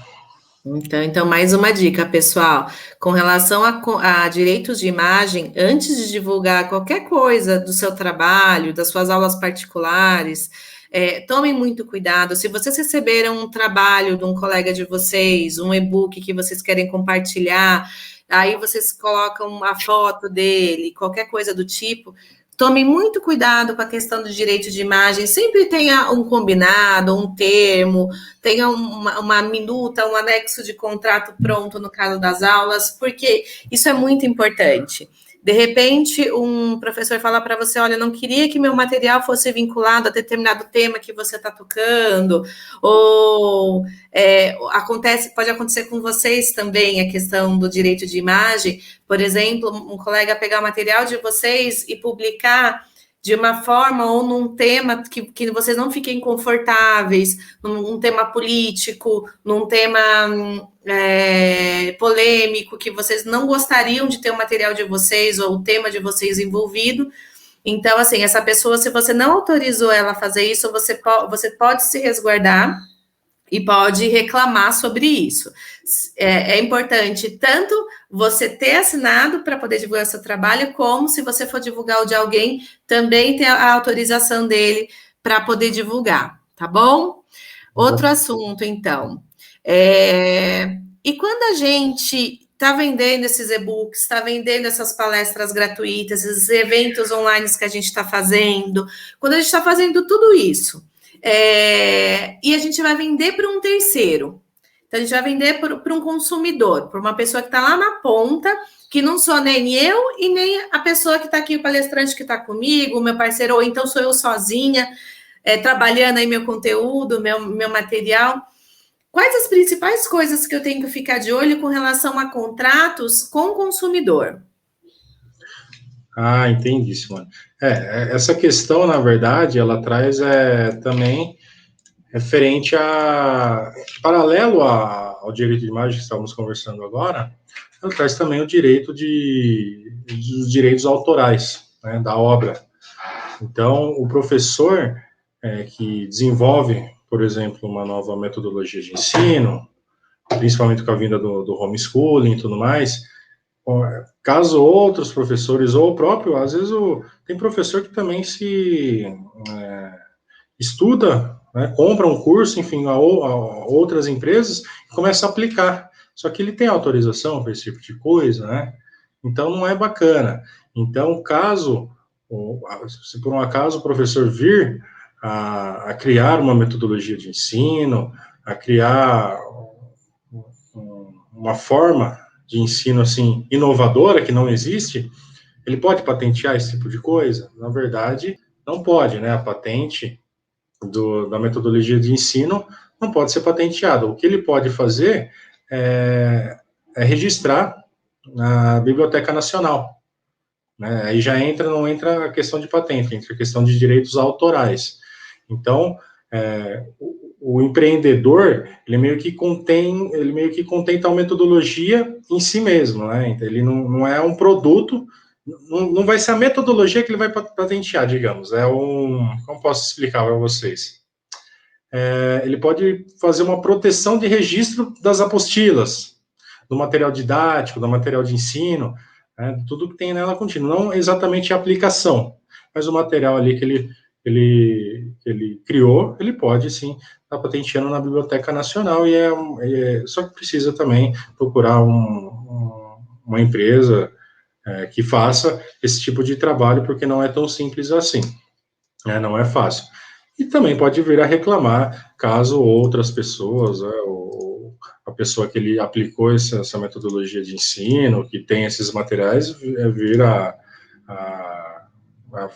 Speaker 1: Então, mais uma dica, pessoal. Com relação a direitos de imagem, antes de divulgar qualquer coisa do seu trabalho, das suas aulas particulares, tomem muito cuidado. Se vocês receberam um trabalho de um colega de vocês, um e-book que vocês querem compartilhar, aí vocês colocam a foto dele, qualquer coisa do tipo. Tomem muito cuidado com a questão do direito de imagem. Sempre tenha um combinado, um termo, tenha uma minuta, um anexo de contrato pronto no caso das aulas, porque isso é muito importante. De repente, um professor fala para você, olha, não queria que meu material fosse vinculado a determinado tema que você está tocando, ou pode acontecer com vocês também a questão do direito de imagem, por exemplo, um colega pegar o material de vocês e publicar de uma forma ou num tema que vocês não fiquem confortáveis, num tema político, num tema polêmico, que vocês não gostariam de ter o material de vocês ou o tema de vocês envolvido. Então, assim, essa pessoa, se você não autorizou ela a fazer isso, você pode se resguardar e pode reclamar sobre isso. É importante tanto você ter assinado para poder divulgar seu trabalho, como se você for divulgar o de alguém, também ter a autorização dele para poder divulgar, tá bom? Outro assunto, então. E quando a gente está vendendo esses e-books, está vendendo essas palestras gratuitas, esses eventos online que a gente está fazendo, quando a gente está fazendo tudo isso, e a gente vai vender para um terceiro. Então, a gente vai vender para um consumidor, para uma pessoa que está lá na ponta, que não sou nem eu e nem a pessoa que está aqui, o palestrante que está comigo, o meu parceiro, ou então sou eu sozinha, trabalhando aí meu conteúdo, meu material. Quais as principais coisas que eu tenho que ficar de olho com relação a contratos com o consumidor?
Speaker 2: Ah, entendi, Simone. Essa questão, na verdade, ela traz também referente paralelo ao direito de imagem que estávamos conversando agora, ela traz também o direito dos direitos autorais, né, da obra. Então, o professor que desenvolve, por exemplo, uma nova metodologia de ensino, principalmente com a vinda do homeschooling e tudo mais, caso outros professores, ou o próprio, às vezes tem professor que também estuda, né, compra um curso, enfim, a outras empresas e começa a aplicar. Só que ele tem autorização para esse tipo de coisa, né? Então não é bacana. Então, caso Se por um acaso o professor vir a criar uma metodologia de ensino, a criar uma forma de ensino assim inovadora que não existe, ele pode patentear esse tipo de coisa? Na verdade, não pode, né? A patente da metodologia de ensino não pode ser patenteada. O que ele pode fazer é registrar na Biblioteca Nacional. Né? Aí já não entra a questão de patente, entra a questão de direitos autorais. Então, o empreendedor, ele meio que contém tal metodologia em si mesmo, né? Então, ele não é um produto, não vai ser a metodologia que ele vai patentear, digamos. Como posso explicar para vocês? Ele pode fazer uma proteção de registro das apostilas, do material didático, do material de ensino, né, tudo que tem nela contínuo. Não exatamente a aplicação, mas o material ali que ele criou, ele pode, sim, estar patenteando na Biblioteca Nacional, só que precisa também procurar uma empresa que faça esse tipo de trabalho, porque não é tão simples assim, né, não é fácil. E também pode vir a reclamar caso outras pessoas, né, ou a pessoa que ele aplicou essa metodologia de ensino, que tem esses materiais, vir a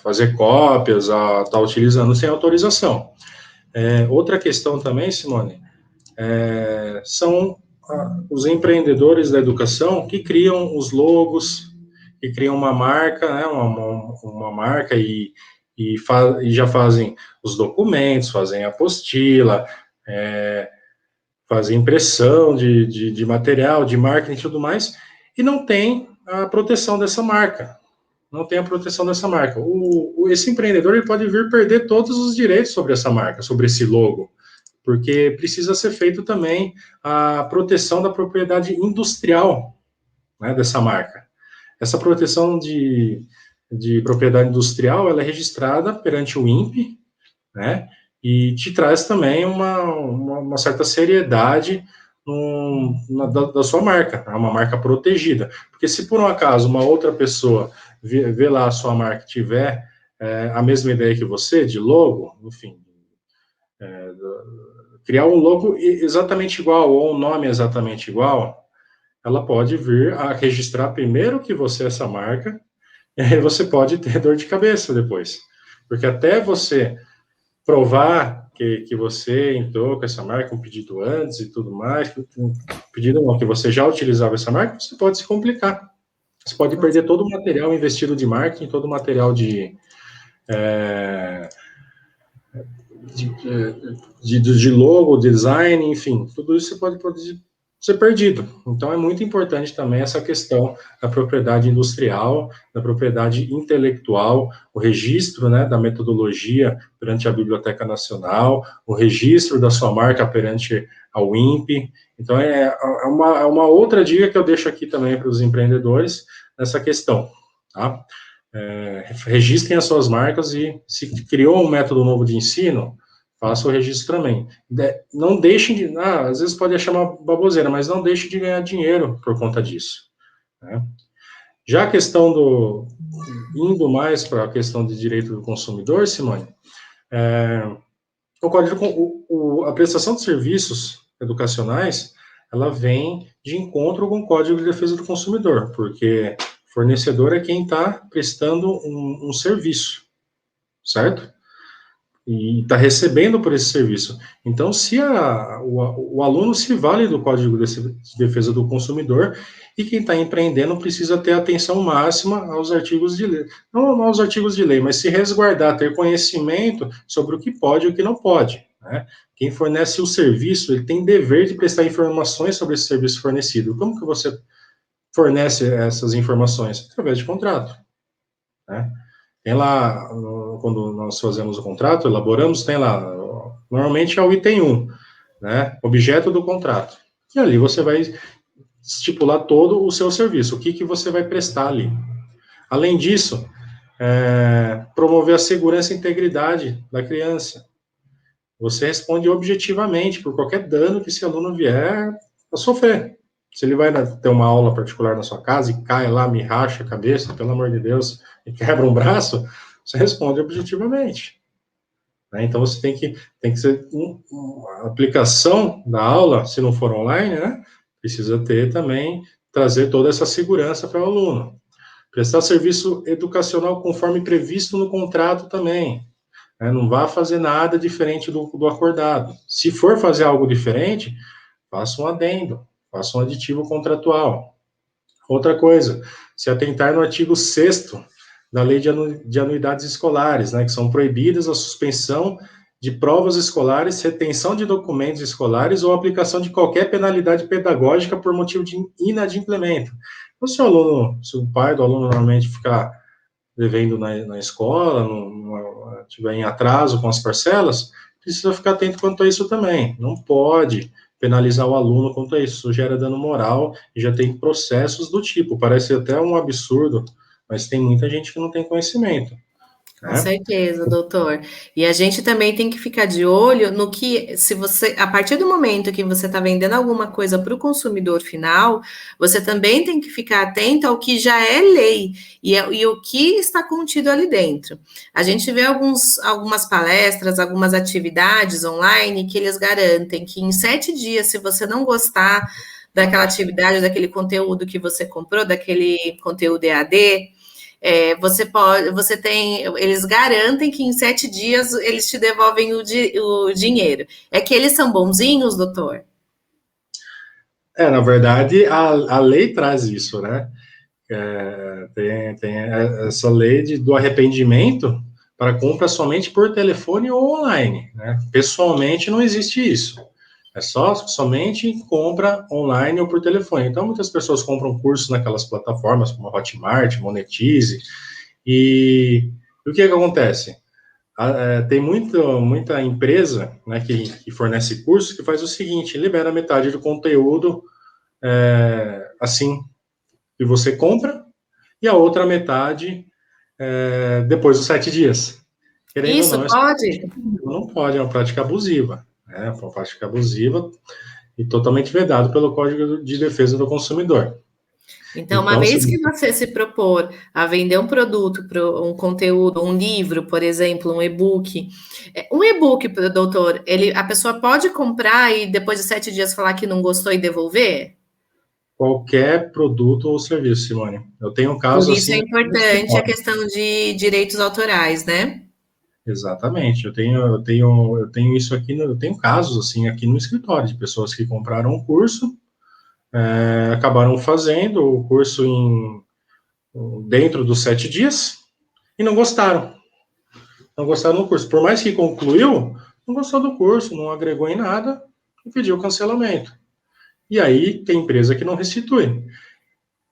Speaker 2: fazer cópias, a estar utilizando sem autorização. Outra questão também, Simone, são os empreendedores da educação que criam os logos, que criam uma marca, né, uma marca e já fazem os documentos, fazem apostila, fazem impressão de material, de marketing e tudo mais, e não tem a proteção dessa marca. Não tem a proteção dessa marca. Esse empreendedor ele pode vir perder todos os direitos sobre essa marca, sobre esse logo, porque precisa ser feito também a proteção da propriedade industrial, né, dessa marca. Essa proteção de propriedade industrial, ela é registrada perante o INPE, né, e te traz também uma certa seriedade da sua marca, né, uma marca protegida. Porque se por um acaso uma outra pessoa vê lá a sua marca e tiver a mesma ideia que você, de logo, enfim, criar um logo exatamente igual, ou um nome exatamente igual, ela pode vir a registrar primeiro que você é essa marca, e aí você pode ter dor de cabeça depois. Porque até você provar que você entrou com essa marca, um pedido antes e tudo mais, pedido não, que você já utilizava essa marca, você pode se complicar. Você pode perder todo o material investido de marketing, todo o material de logo, design, enfim, tudo isso você pode ser perdido. Então, é muito importante também essa questão da propriedade industrial, da propriedade intelectual, o registro, né, da metodologia perante a Biblioteca Nacional, o registro da sua marca perante ao INPE. Então, é uma outra dica que eu deixo aqui também para os empreendedores nessa questão, tá? Registrem as suas marcas e se criou um método novo de ensino, faça o registro também. Não deixem de... às vezes pode achar uma baboseira, mas não deixem de ganhar dinheiro por conta disso, né? Já a questão indo mais para a questão de direito do consumidor, Simone, a prestação de serviços educacionais, ela vem de encontro com o Código de Defesa do Consumidor, porque fornecedor é quem está prestando um serviço, certo? E está recebendo por esse serviço. Então, se o aluno se vale do Código de Defesa do Consumidor, e quem está empreendendo precisa ter atenção máxima aos artigos de lei. Não aos artigos de lei, mas se resguardar, ter conhecimento sobre o que pode e o que não pode, né? Quem fornece o serviço, ele tem dever de prestar informações sobre esse serviço fornecido. Como que você fornece essas informações? Através de contrato, né? Tem lá, quando nós fazemos o contrato, elaboramos, tem lá, normalmente é o item 1, né, objeto do contrato. E ali você vai estipular todo o seu serviço, o que você vai prestar ali. Além disso, promover a segurança e integridade da criança. Você responde objetivamente por qualquer dano que esse aluno vier a sofrer, Se ele vai ter uma aula particular na sua casa e cai lá, me racha a cabeça, pelo amor de Deus, e quebra um braço, você responde objetivamente. Né? Então, você tem que ser a aplicação da aula, se não for online, né? Precisa ter também, trazer toda essa segurança para o aluno. Prestar serviço educacional conforme previsto no contrato também. Né? Não vá fazer nada diferente do acordado. Se for fazer algo diferente, faça um adendo, faça um aditivo contratual. Outra coisa, se atentar no artigo 6º da Lei de Anuidades Escolares, né, que são proibidas a suspensão de provas escolares, retenção de documentos escolares ou aplicação de qualquer penalidade pedagógica por motivo de inadimplemento. Então, se o pai do aluno normalmente ficar devendo na escola, tiver em atraso com as parcelas, precisa ficar atento quanto a isso também. Não pode penalizar o aluno quanto a isso. Isso gera dano moral e já tem processos do tipo. Parece até um absurdo, mas tem muita gente que não tem conhecimento.
Speaker 1: Com
Speaker 2: Né?
Speaker 1: certeza, doutor. E a gente também tem que ficar de olho no que, se você, a partir do momento que você está vendendo alguma coisa para o consumidor final, você também tem que ficar atento ao que já é lei e o que está contido ali dentro. A gente vê algumas palestras, algumas atividades online que eles garantem que em 7 dias, se você não gostar daquela atividade, daquele conteúdo que você comprou, daquele conteúdo EAD, eles garantem que em 7 dias eles te devolvem o dinheiro. É que eles são bonzinhos, doutor?
Speaker 2: Na verdade, a lei traz isso, né? Tem essa lei do arrependimento para compra somente por telefone ou online, né? Pessoalmente não existe isso. É somente compra online ou por telefone. Então, muitas pessoas compram cursos naquelas plataformas como a Hotmart, Monetize, e o que acontece? Tem muita empresa, né, que fornece curso que faz o seguinte, libera metade do conteúdo assim que você compra e a outra metade depois dos 7 dias. Querendo ou
Speaker 1: Isso
Speaker 2: não,
Speaker 1: pode?
Speaker 2: não pode, é uma prática abusiva. É uma prática abusiva e totalmente vedado pelo Código de Defesa do Consumidor.
Speaker 1: Então, uma
Speaker 2: Então,
Speaker 1: vez que você se propor a vender um produto, um conteúdo, um livro, por exemplo, um e-book, doutor, a pessoa pode comprar e depois de 7 dias falar que não gostou e devolver?
Speaker 2: qualquer produto ou serviço, Simone. Eu tenho um
Speaker 1: Por
Speaker 2: caso
Speaker 1: isso é
Speaker 2: assim.
Speaker 1: importante a questão de direitos autorais, né?
Speaker 2: Exatamente. Eu tenho isso aqui. Eu tenho casos assim aqui no escritório de pessoas que compraram um curso, acabaram fazendo o curso dentro dos 7 dias e não gostaram. Não gostaram do curso. Por mais que concluiu, não gostou do curso, não agregou em nada e pediu cancelamento. E aí tem empresa que não restitui.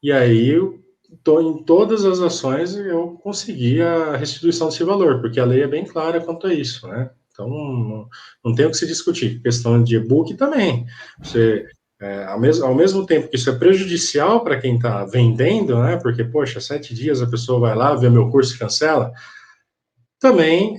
Speaker 2: E aí, em todas as ações, eu consegui a restituição desse valor, porque a lei é bem clara quanto a isso, né? Então, não tem o que se discutir. Questão de e-book também. Ao mesmo tempo que isso é prejudicial para quem está vendendo, né? Porque, poxa, 7 dias a pessoa vai lá, vê meu curso e cancela. Também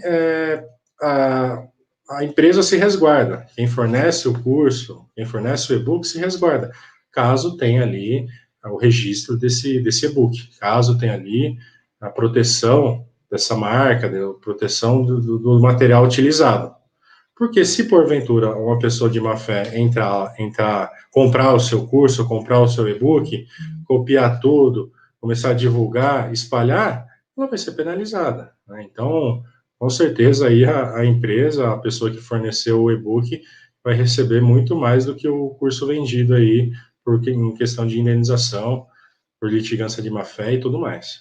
Speaker 2: a empresa se resguarda. Quem fornece o curso, quem fornece o e-book se resguarda. Caso tenha ali o registro desse e-book, caso tenha ali a proteção dessa marca, a proteção do material utilizado. Porque se porventura uma pessoa de má fé comprar o seu curso, comprar o seu e-book, copiar tudo, começar a divulgar, espalhar, ela vai ser penalizada. Né? Então, com certeza aí a empresa, a pessoa que forneceu o e-book, vai receber muito mais do que o curso vendido aí, em questão de indenização, por litigância de má fé e tudo mais.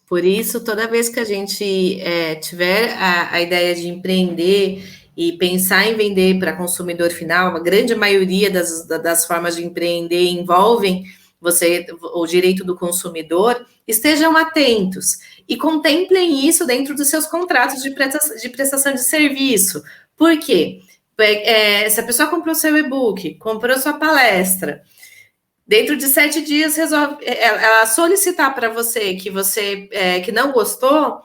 Speaker 1: Por isso, toda vez que a gente tiver a ideia de empreender e pensar em vender para consumidor final, a grande maioria das formas de empreender envolvem o direito do consumidor, estejam atentos e contemplem isso dentro dos seus contratos de prestação de serviço. Por quê? Se a pessoa comprou seu e-book, comprou sua palestra, dentro de 7 dias ela solicitar para você que não gostou,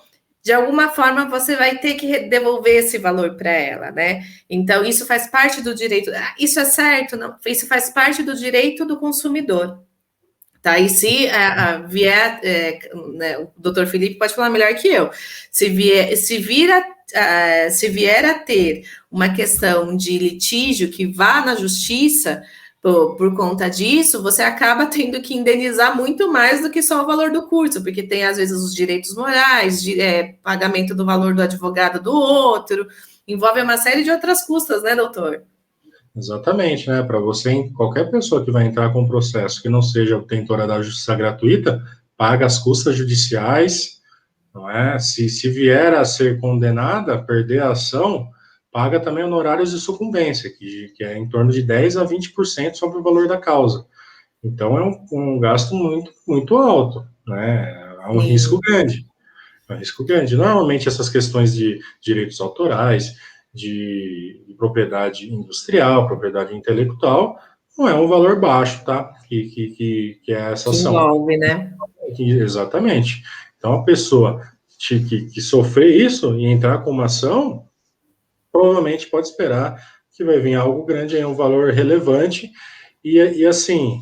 Speaker 1: de alguma forma você vai ter que devolver esse valor para ela, né? Então, isso faz parte do direito. Isso é certo? Não, isso faz parte do direito do consumidor. Tá? E se vier, né, o doutor Felipe pode falar melhor que eu, se vier a ter uma questão de litígio que vá na justiça por conta disso, você acaba tendo que indenizar muito mais do que só o valor do curso, porque tem, às vezes, os direitos morais, pagamento do valor do advogado do outro, envolve uma série de outras custas, né, doutor?
Speaker 2: Exatamente, né? Para você, qualquer pessoa que vai entrar com um processo que não seja obtentora da justiça gratuita, paga as custas judiciais, não é? Se vier a ser condenada, perder a ação, paga também honorários de sucumbência, que é em torno de 10 a 20% sobre o valor da causa. Então, é um gasto muito, muito alto, né? É um risco grande. É um risco grande. Normalmente, essas questões de direitos autorais, de propriedade industrial, propriedade intelectual, não é um valor baixo, tá? Que é essa
Speaker 1: Que
Speaker 2: ação.
Speaker 1: envolve, né?
Speaker 2: Exatamente. Então, a pessoa que sofrer isso e entrar com uma ação, provavelmente pode esperar que vai vir algo grande, um valor relevante, e assim,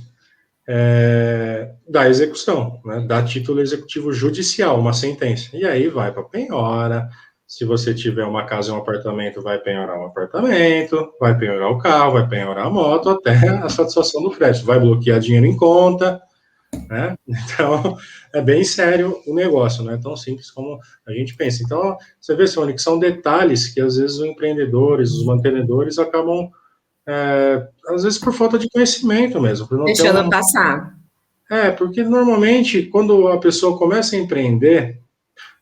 Speaker 2: da execução, né, da título executivo judicial, uma sentença. E aí vai para penhora. Se você tiver uma casa e um apartamento, vai penhorar um apartamento, vai penhorar o carro, vai penhorar a moto, até a satisfação do crédito. Vai bloquear dinheiro em conta, né? Então, é bem sério o negócio, não é tão simples como a gente pensa. Então, você vê, Simone, que são detalhes que às vezes os empreendedores, os mantenedores acabam, às vezes por falta de conhecimento mesmo, por não ter
Speaker 1: Deixando passar.
Speaker 2: porque normalmente quando a pessoa começa a empreender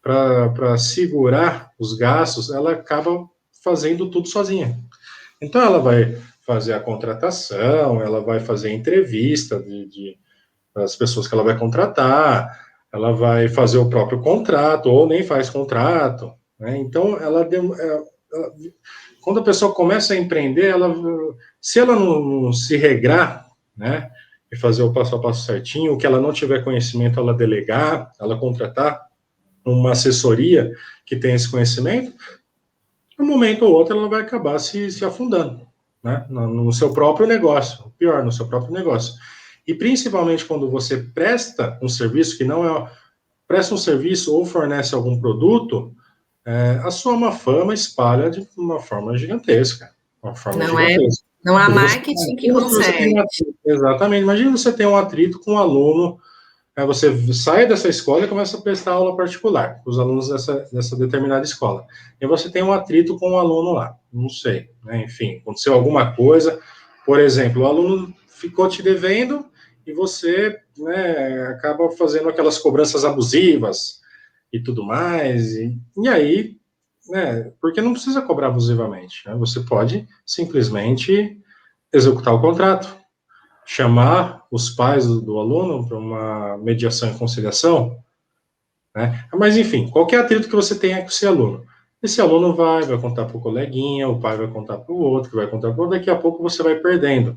Speaker 2: para segurar os gastos, ela acaba fazendo tudo sozinha. Então, ela vai fazer a contratação, ela vai fazer a entrevista das pessoas que ela vai contratar, ela vai fazer o próprio contrato, ou nem faz contrato, né? Então, quando a pessoa começa a empreender, se ela não se regrar, né, e fazer o passo a passo certinho, o que ela não tiver conhecimento, ela delegar, ela contratar uma assessoria que tem esse conhecimento, um momento ou outro ela vai acabar se afundando, né, no seu próprio negócio, pior, no seu próprio negócio. E principalmente quando você presta um serviço que não é, presta um serviço ou fornece algum produto, a sua má fama espalha de uma forma gigantesca. Uma forma
Speaker 1: Não
Speaker 2: gigantesca.
Speaker 1: não há
Speaker 2: Porque
Speaker 1: marketing que conserte.
Speaker 2: Exatamente. Imagina você ter um atrito com um aluno, você sai dessa escola e começa a prestar aula particular para os alunos dessa determinada escola. E você tem um atrito com um aluno lá. Não sei, né? Enfim, aconteceu alguma coisa. Por exemplo, o aluno ficou te devendo e você, né, acaba fazendo aquelas cobranças abusivas e tudo mais. E aí, né, porque não precisa cobrar abusivamente, né? Você pode simplesmente executar o contrato, chamar os pais do aluno para uma mediação e conciliação, né? Mas, enfim, qualquer atrito que você tenha com esse aluno vai contar para o coleguinha, o pai vai contar para o outro, que vai contar para o outro, daqui a pouco você vai perdendo.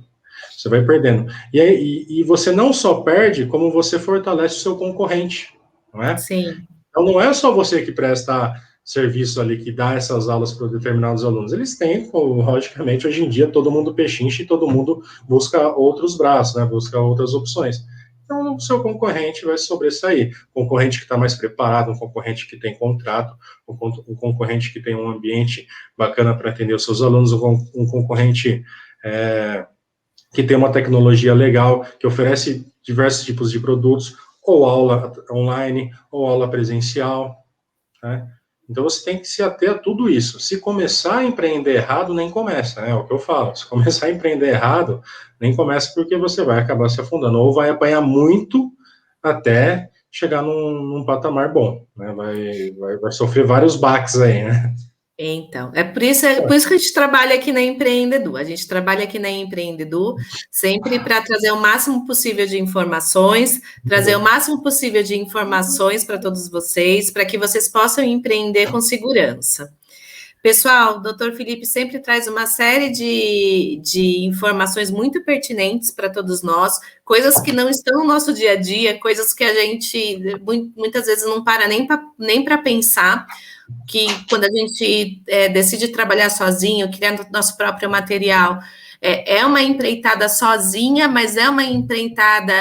Speaker 2: Você vai perdendo. E você não só perde, como você fortalece o seu concorrente, não é?
Speaker 1: Sim.
Speaker 2: Então, não é só você que presta serviço ali, que dá essas aulas para determinados alunos. Eles têm, logicamente, hoje em dia, todo mundo pechincha e todo mundo busca outros braços, né? Busca outras opções. Então, o seu concorrente vai sobressair. Um concorrente que está mais preparado, um concorrente que tem contrato, um concorrente que tem um ambiente bacana para atender os seus alunos, um concorrente que tem uma tecnologia legal, que oferece diversos tipos de produtos, ou aula online, ou aula presencial, né? Então, você tem que se ater a tudo isso. Se começar a empreender errado, nem começa, né? É o que eu falo. Se começar a empreender errado, nem começa porque você vai acabar se afundando, ou vai apanhar muito até chegar num patamar bom, né? Vai sofrer vários baques aí, né?
Speaker 1: Então, é por isso que a gente trabalha aqui na Empreendedor. A gente trabalha aqui na Empreendedor sempre para trazer o máximo possível de informações, para todos vocês, para que vocês possam empreender com segurança. Pessoal, o Dr. Felipe sempre traz uma série de informações muito pertinentes para todos nós, coisas que não estão no nosso dia a dia, coisas que a gente muitas vezes não para nem para pensar, que quando a gente decide trabalhar sozinho, criando nosso próprio material, é uma empreitada sozinha, mas é uma empreitada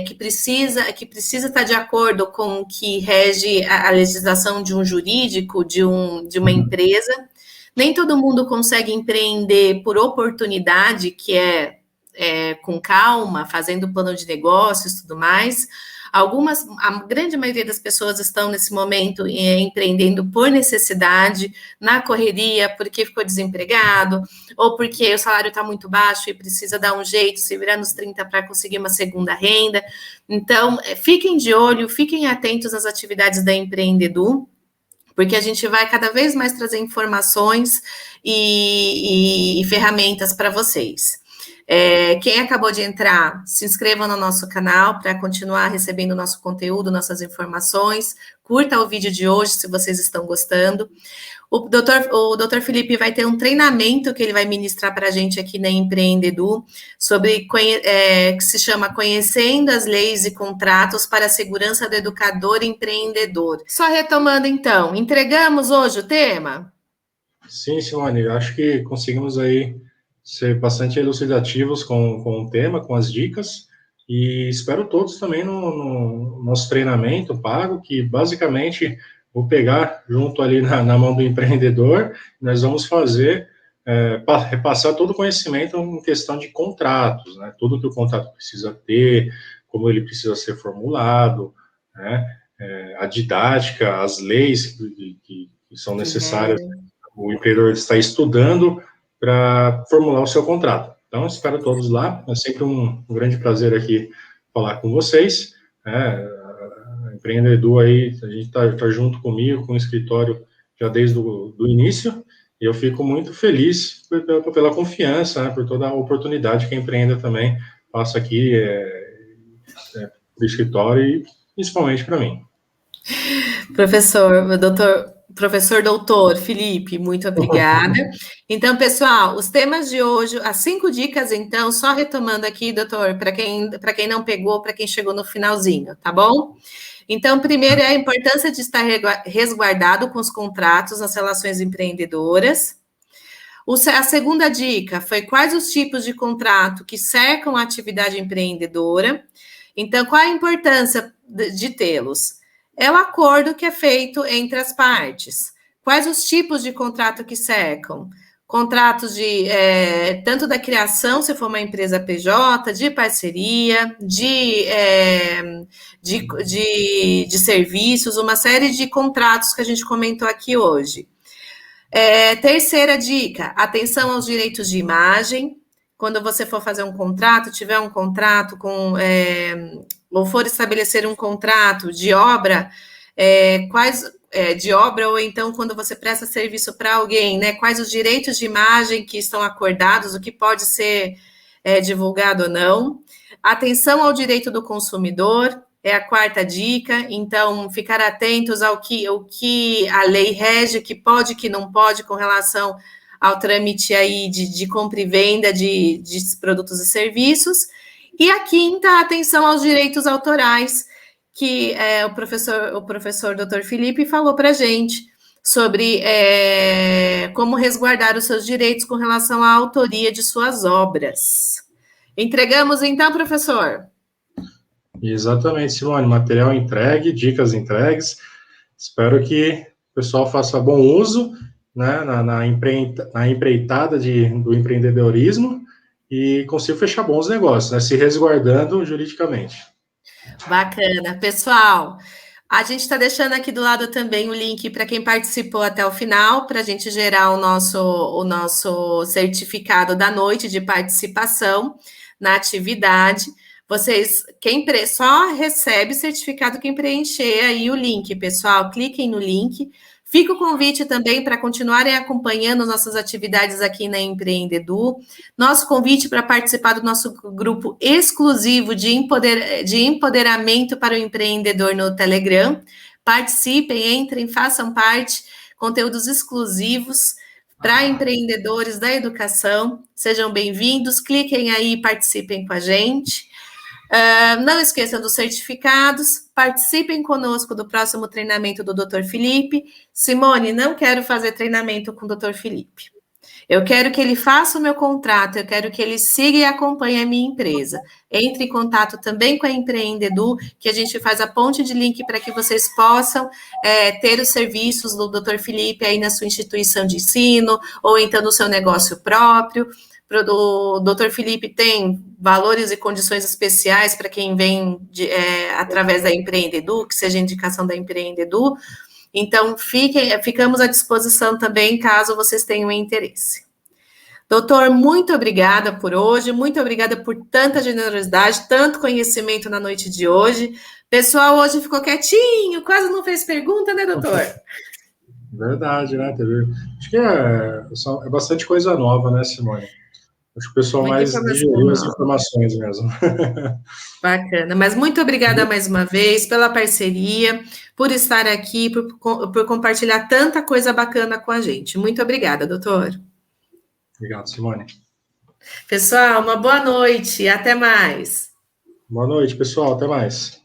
Speaker 1: que precisa estar de acordo com o que rege a legislação de um jurídico, de uma empresa. Nem todo mundo consegue empreender por oportunidade, que é com calma, fazendo plano de negócios e tudo mais. A grande maioria das pessoas estão nesse momento empreendendo por necessidade, na correria, porque ficou desempregado, ou porque o salário está muito baixo e precisa dar um jeito, se virar nos 30 para conseguir uma segunda renda. Então, fiquem de olho, fiquem atentos às atividades da Empreendedu, porque a gente vai cada vez mais trazer informações e ferramentas para vocês. Quem acabou de entrar, se inscrevam no nosso canal para continuar recebendo nosso conteúdo, nossas informações. Curta o vídeo de hoje, se vocês estão gostando. O doutor Felipe vai ter um treinamento que ele vai ministrar para a gente aqui na Empreendedu, que se chama Conhecendo as Leis e Contratos para a Segurança do Educador Empreendedor. Só retomando, então, entregamos hoje o tema?
Speaker 2: Sim, Simone, eu acho que conseguimos aí ser bastante elucidativos com o tema, com as dicas, e espero todos também no nosso treinamento pago, que basicamente vou pegar junto ali na mão do empreendedor, nós vamos fazer, repassar todo o conhecimento em questão de contratos, né, tudo que o contrato precisa ter, como ele precisa ser formulado, né, a didática, as leis que são necessárias, o empreendedor está estudando para formular o seu contrato. Então, espero todos lá. É sempre um grande prazer aqui falar com vocês. A Empreendedu aí, a gente está junto comigo, com o escritório, já desde o início, e eu fico muito feliz pela confiança, né, por toda a oportunidade que a Empreenda também passa aqui para o escritório e principalmente para mim.
Speaker 1: Professor doutor Felipe, muito obrigada. Então, pessoal, os temas de hoje, as 5 dicas, então, só retomando aqui, doutor, para quem não pegou, para quem chegou no finalzinho, tá bom? Então, primeiro é a importância de estar resguardado com os contratos nas relações empreendedoras. A segunda dica foi quais os tipos de contrato que cercam a atividade empreendedora. Então, qual a importância de tê-los? É o acordo que é feito entre as partes. Quais os tipos de contrato que cercam? Contratos tanto da criação, se for uma empresa PJ, de parceria, de serviços, uma série de contratos que a gente comentou aqui hoje. Terceira dica, atenção aos direitos de imagem. Quando você for fazer um contrato, tiver um contrato ou for estabelecer um contrato de obra, de obra, ou então quando você presta serviço para alguém, né? Quais os direitos de imagem que estão acordados, o que pode ser divulgado ou não. Atenção ao direito do consumidor, é a quarta dica, então ficar atentos ao que a lei rege, que pode, que não pode, com relação ao trâmite aí de compra e venda de produtos e serviços. E a quinta, atenção aos direitos autorais, que o professor Dr. Felipe falou para a gente sobre como resguardar os seus direitos com relação à autoria de suas obras. Entregamos então, professor?
Speaker 2: Exatamente, Simone. Material entregue, dicas entregues. Espero que o pessoal faça bom uso, né, na empreitada do empreendedorismo e consiga fechar bons negócios, né, se resguardando juridicamente.
Speaker 1: Bacana. Pessoal, a gente está deixando aqui do lado também o link para quem participou até o final, para a gente gerar o nosso certificado da noite de participação na atividade. Só recebe certificado quem preencher aí o link, pessoal. Cliquem no link. Fica o convite também para continuarem acompanhando nossas atividades aqui na Empreendedu. Nosso convite para participar do nosso grupo exclusivo de empoderamento para o empreendedor no Telegram. Participem, entrem, façam parte. conteúdos exclusivos para empreendedores da educação. Sejam bem-vindos, cliquem aí, participem com a gente. Não esqueçam dos certificados, participem conosco do próximo treinamento do Dr. Felipe. Simone, não quero fazer treinamento com o Dr. Felipe. Eu quero que ele faça o meu contrato, eu quero que ele siga e acompanhe a minha empresa. Entre em contato também com a Empreendedu, que a gente faz a ponte de link para que vocês possam ter os serviços do Dr. Felipe aí na sua instituição de ensino, ou então no seu negócio próprio. O Dr. Felipe tem valores e condições especiais para quem vem através da Empreendedu, que seja indicação da Empreendedu. Então, ficamos à disposição também, caso vocês tenham interesse. Doutor, muito obrigada por hoje, muito obrigada por tanta generosidade, tanto conhecimento na noite de hoje. Pessoal, hoje ficou quietinho, quase não fez pergunta, né, doutor?
Speaker 2: Verdade, né? Acho que é bastante coisa nova, né, Simone? Acho que o pessoal mais digeriu as informações mesmo.
Speaker 1: Bacana, mas muito obrigada mais uma vez pela parceria, por estar aqui, por compartilhar tanta coisa bacana com a gente. Muito obrigada, doutor.
Speaker 2: Obrigado, Simone.
Speaker 1: Pessoal, uma boa noite, até mais.
Speaker 2: Boa noite, pessoal, até mais.